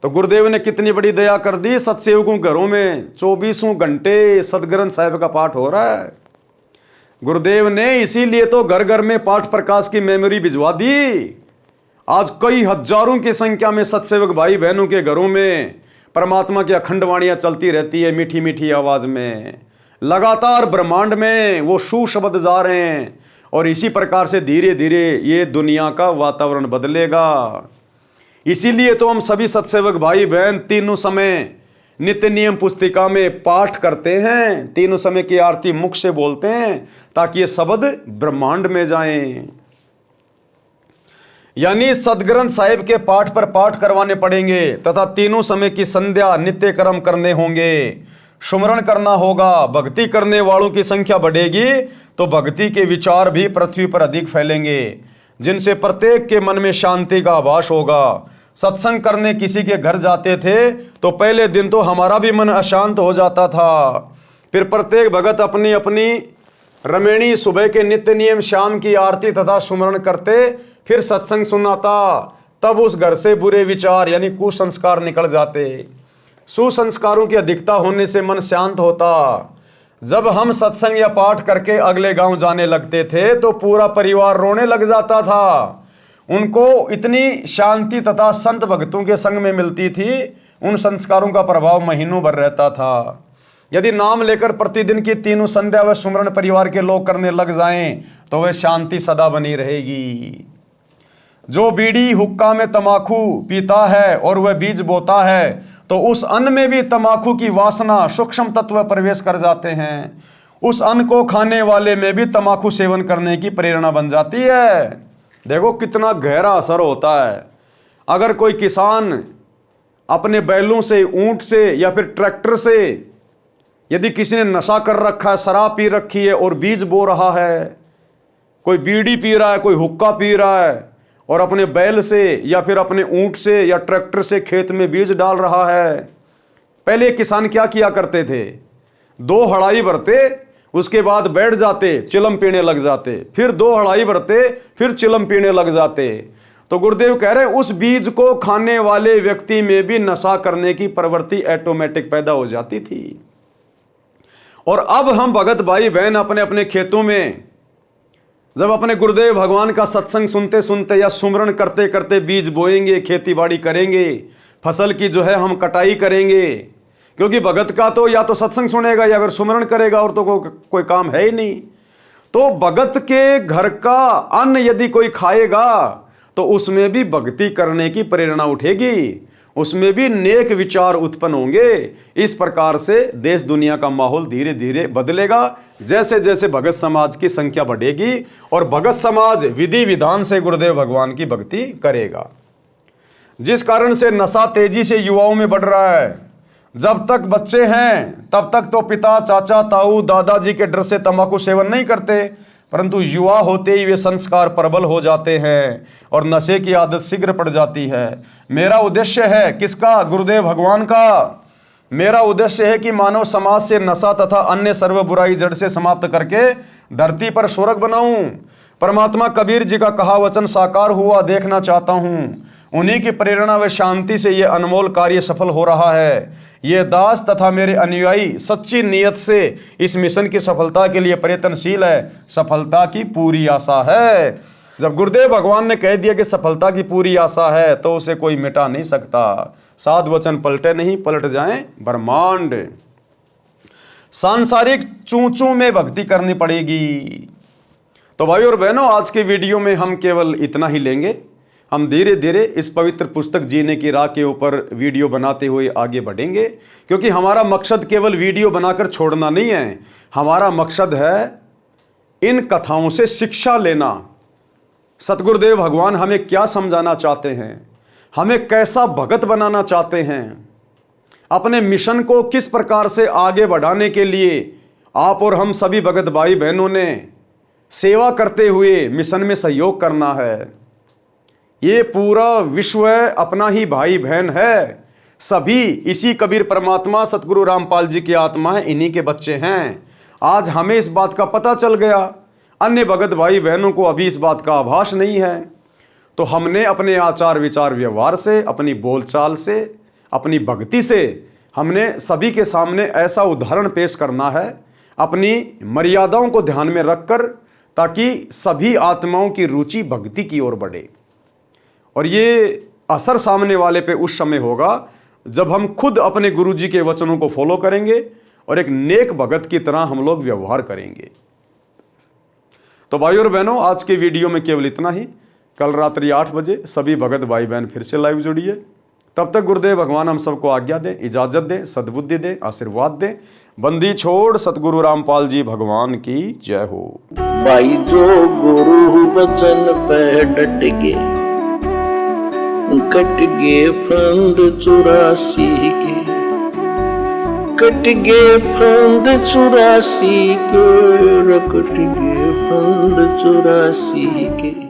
तो गुरुदेव ने कितनी बड़ी दया कर दी, सत्सेवकों घरों में 24 घंटे सदग्रंथ साहिब का पाठ हो रहा है। गुरुदेव ने इसीलिए तो घर घर में पाठ प्रकाश की मेमोरी भिजवा दी। आज कई हजारों की संख्या में सत्सेवक भाई बहनों के घरों में परमात्मा की अखंड वाणियां चलती रहती है, मीठी मीठी आवाज में। लगातार ब्रह्मांड में वो सुशब्द जा रहे हैं, और इसी प्रकार से धीरे धीरे ये दुनिया का वातावरण बदलेगा। इसीलिए तो हम सभी सत्सेवक भाई बहन तीनों समय नित्य नियम पुस्तिका में पाठ करते हैं, तीनों समय की आरती मुख से बोलते हैं, ताकि ये शब्द ब्रह्मांड में जाएं। यानी सदग्रंथ साहिब के पाठ पर पाठ करवाने पड़ेंगे तथा तीनों समय की संध्या नित्य कर्म करने होंगे, सुमरण करना होगा। भक्ति करने वालों की संख्या बढ़ेगी तो भक्ति के विचार भी पृथ्वी पर अधिक फैलेंगे, जिनसे प्रत्येक के मन में शांति का आभास होगा। सत्संग करने किसी के घर जाते थे तो पहले दिन तो हमारा भी मन अशांत हो जाता था, फिर प्रत्येक भगत अपनी अपनी रमेणी सुबह के नित्य नियम शाम की आरती तथा सुमरण करते, फिर सत्संग सुनाता, तब उस घर से बुरे विचार यानी कुसंस्कार निकल जाते। सुसंस्कारों की अधिकता होने से मन शांत होता। जब हम सत्संग या पाठ करके अगले गांव जाने लगते थे तो पूरा परिवार रोने लग जाता था। उनको इतनी शांति तथा संत भक्तों के संग में मिलती थी, उन संस्कारों का प्रभाव महीनों भर रहता था। यदि नाम लेकर प्रतिदिन की तीनों संध्या व सुमरण परिवार के लोग करने लग जाएं तो वह शांति सदा बनी रहेगी। जो बीड़ी हुक्का में तमाकू पीता है और वह बीज बोता है, तो उस अन्न में भी तमाकू की वासना सूक्ष्म तत्व प्रवेश कर जाते हैं। उस अन्न को खाने वाले में भी तमाकू सेवन करने की प्रेरणा बन जाती है। देखो कितना गहरा असर होता है। अगर कोई किसान अपने बैलों से, ऊंट से या फिर ट्रैक्टर से, यदि किसी ने नशा कर रखा है, शराब पी रखी है और बीज बो रहा है, कोई बीड़ी पी रहा है, कोई हुक्का पी रहा है और अपने बैल से या फिर अपने ऊंट से या ट्रैक्टर से खेत में बीज डाल रहा है, पहले किसान क्या किया करते थे? 2 हड़ाई भरते, उसके बाद बैठ जाते, चिलम पीने लग जाते, फिर 2 हड़ाई भरते, फिर चिलम पीने लग जाते। तो गुरुदेव कह रहे उस बीज को खाने वाले व्यक्ति में भी नशा करने की प्रवृत्ति ऑटोमेटिक पैदा हो जाती थी। और अब हम भगत भाई बहन अपने अपने खेतों में जब अपने गुरुदेव भगवान का सत्संग सुनते सुनते या सुमरण करते करते बीज बोएंगे, खेती बाड़ी करेंगे, फसल की जो है हम कटाई करेंगे, क्योंकि भगत का तो या तो सत्संग सुनेगा या फिर सुमरण करेगा, और तो कोई काम है ही नहीं। तो भगत के घर का अन्न यदि कोई खाएगा तो उसमें भी भक्ति करने की प्रेरणा उठेगी, उसमें भी नेक विचार उत्पन्न होंगे। इस प्रकार से देश दुनिया का माहौल धीरे धीरे बदलेगा, जैसे जैसे भगत समाज की संख्या बढ़ेगी और भगत समाज विधि विधान से गुरुदेव भगवान की भक्ति करेगा। जिस कारण से नशा तेजी से युवाओं में बढ़ रहा है। जब तक बच्चे हैं तब तक तो पिता, चाचा, ताऊ, दादाजी के डर से तंबाकू सेवन नहीं करते, परंतु युवा होते ही वे संस्कार प्रबल हो जाते हैं और नशे की आदत शीघ्र पड़ जाती है। मेरा उद्देश्य है किसका? गुरुदेव भगवान का। मेरा उद्देश्य है कि मानव समाज से नशा तथा अन्य सर्व बुराई जड़ से समाप्त करके धरती पर स्वर्ग बनाऊं। परमात्मा कबीर जी का कहा वचन साकार हुआ देखना चाहता हूं। उन्हीं की प्रेरणा व शांति से ये अनमोल कार्य सफल हो रहा है। ये दास तथा मेरे अनुयायी सच्ची नीयत से इस मिशन की सफलता के लिए प्रयत्नशील है। सफलता की पूरी आशा है। जब गुरुदेव भगवान ने कह दिया कि सफलता की पूरी आशा है तो उसे कोई मिटा नहीं सकता। साध वचन पलटे नहीं, पलट जाएं ब्रह्मांड। सांसारिक चूं-चूं में भक्ति करनी पड़ेगी। तो भाई और बहनों, आज के वीडियो में हम केवल इतना ही लेंगे। हम धीरे धीरे इस पवित्र पुस्तक जीने की राह के ऊपर वीडियो बनाते हुए आगे बढ़ेंगे, क्योंकि हमारा मकसद केवल वीडियो बनाकर छोड़ना नहीं है। हमारा मकसद है इन कथाओं से शिक्षा लेना। सतगुरुदेव भगवान हमें क्या समझाना चाहते हैं, हमें कैसा भगत बनाना चाहते हैं, अपने मिशन को किस प्रकार से आगे बढ़ाने के लिए आप और हम सभी भगत भाई बहनों ने सेवा करते हुए मिशन में सहयोग करना है। ये पूरा विश्व अपना ही भाई बहन है। सभी इसी कबीर परमात्मा सतगुरु रामपाल जी की आत्मा है, इन्हीं के बच्चे हैं। आज हमें इस बात का पता चल गया, अन्य भगत भाई बहनों को अभी इस बात का आभास नहीं है। तो हमने अपने आचार विचार व्यवहार से, अपनी बोलचाल से, अपनी भक्ति से हमने सभी के सामने ऐसा उदाहरण पेश करना है, अपनी मर्यादाओं को ध्यान में रखकर, ताकि सभी आत्माओं की रुचि भक्ति की ओर बढ़े। और ये असर सामने वाले पे उस समय होगा जब हम खुद अपने गुरु जी के वचनों को फॉलो करेंगे और एक नेक भगत की तरह हम लोग व्यवहार करेंगे। तो भाई और बहनों, आज के वीडियो में केवल इतना ही। कल रात्रि 8 बजे सभी भगत भाई बहन फिर से लाइव जुड़िए। तब तक गुरुदेव भगवान हम सबको आज्ञा दें, इजाजत दें, सद्बुद्धि दें, आशीर्वाद दें। बंदी छोड़ सतगुरु रामपाल जी भगवान की जय हो। भाई जो गुरु बचन पे डट के, कट गे फंद 84 के, कट गे फंद 84 के, कट गे फंद 84 के।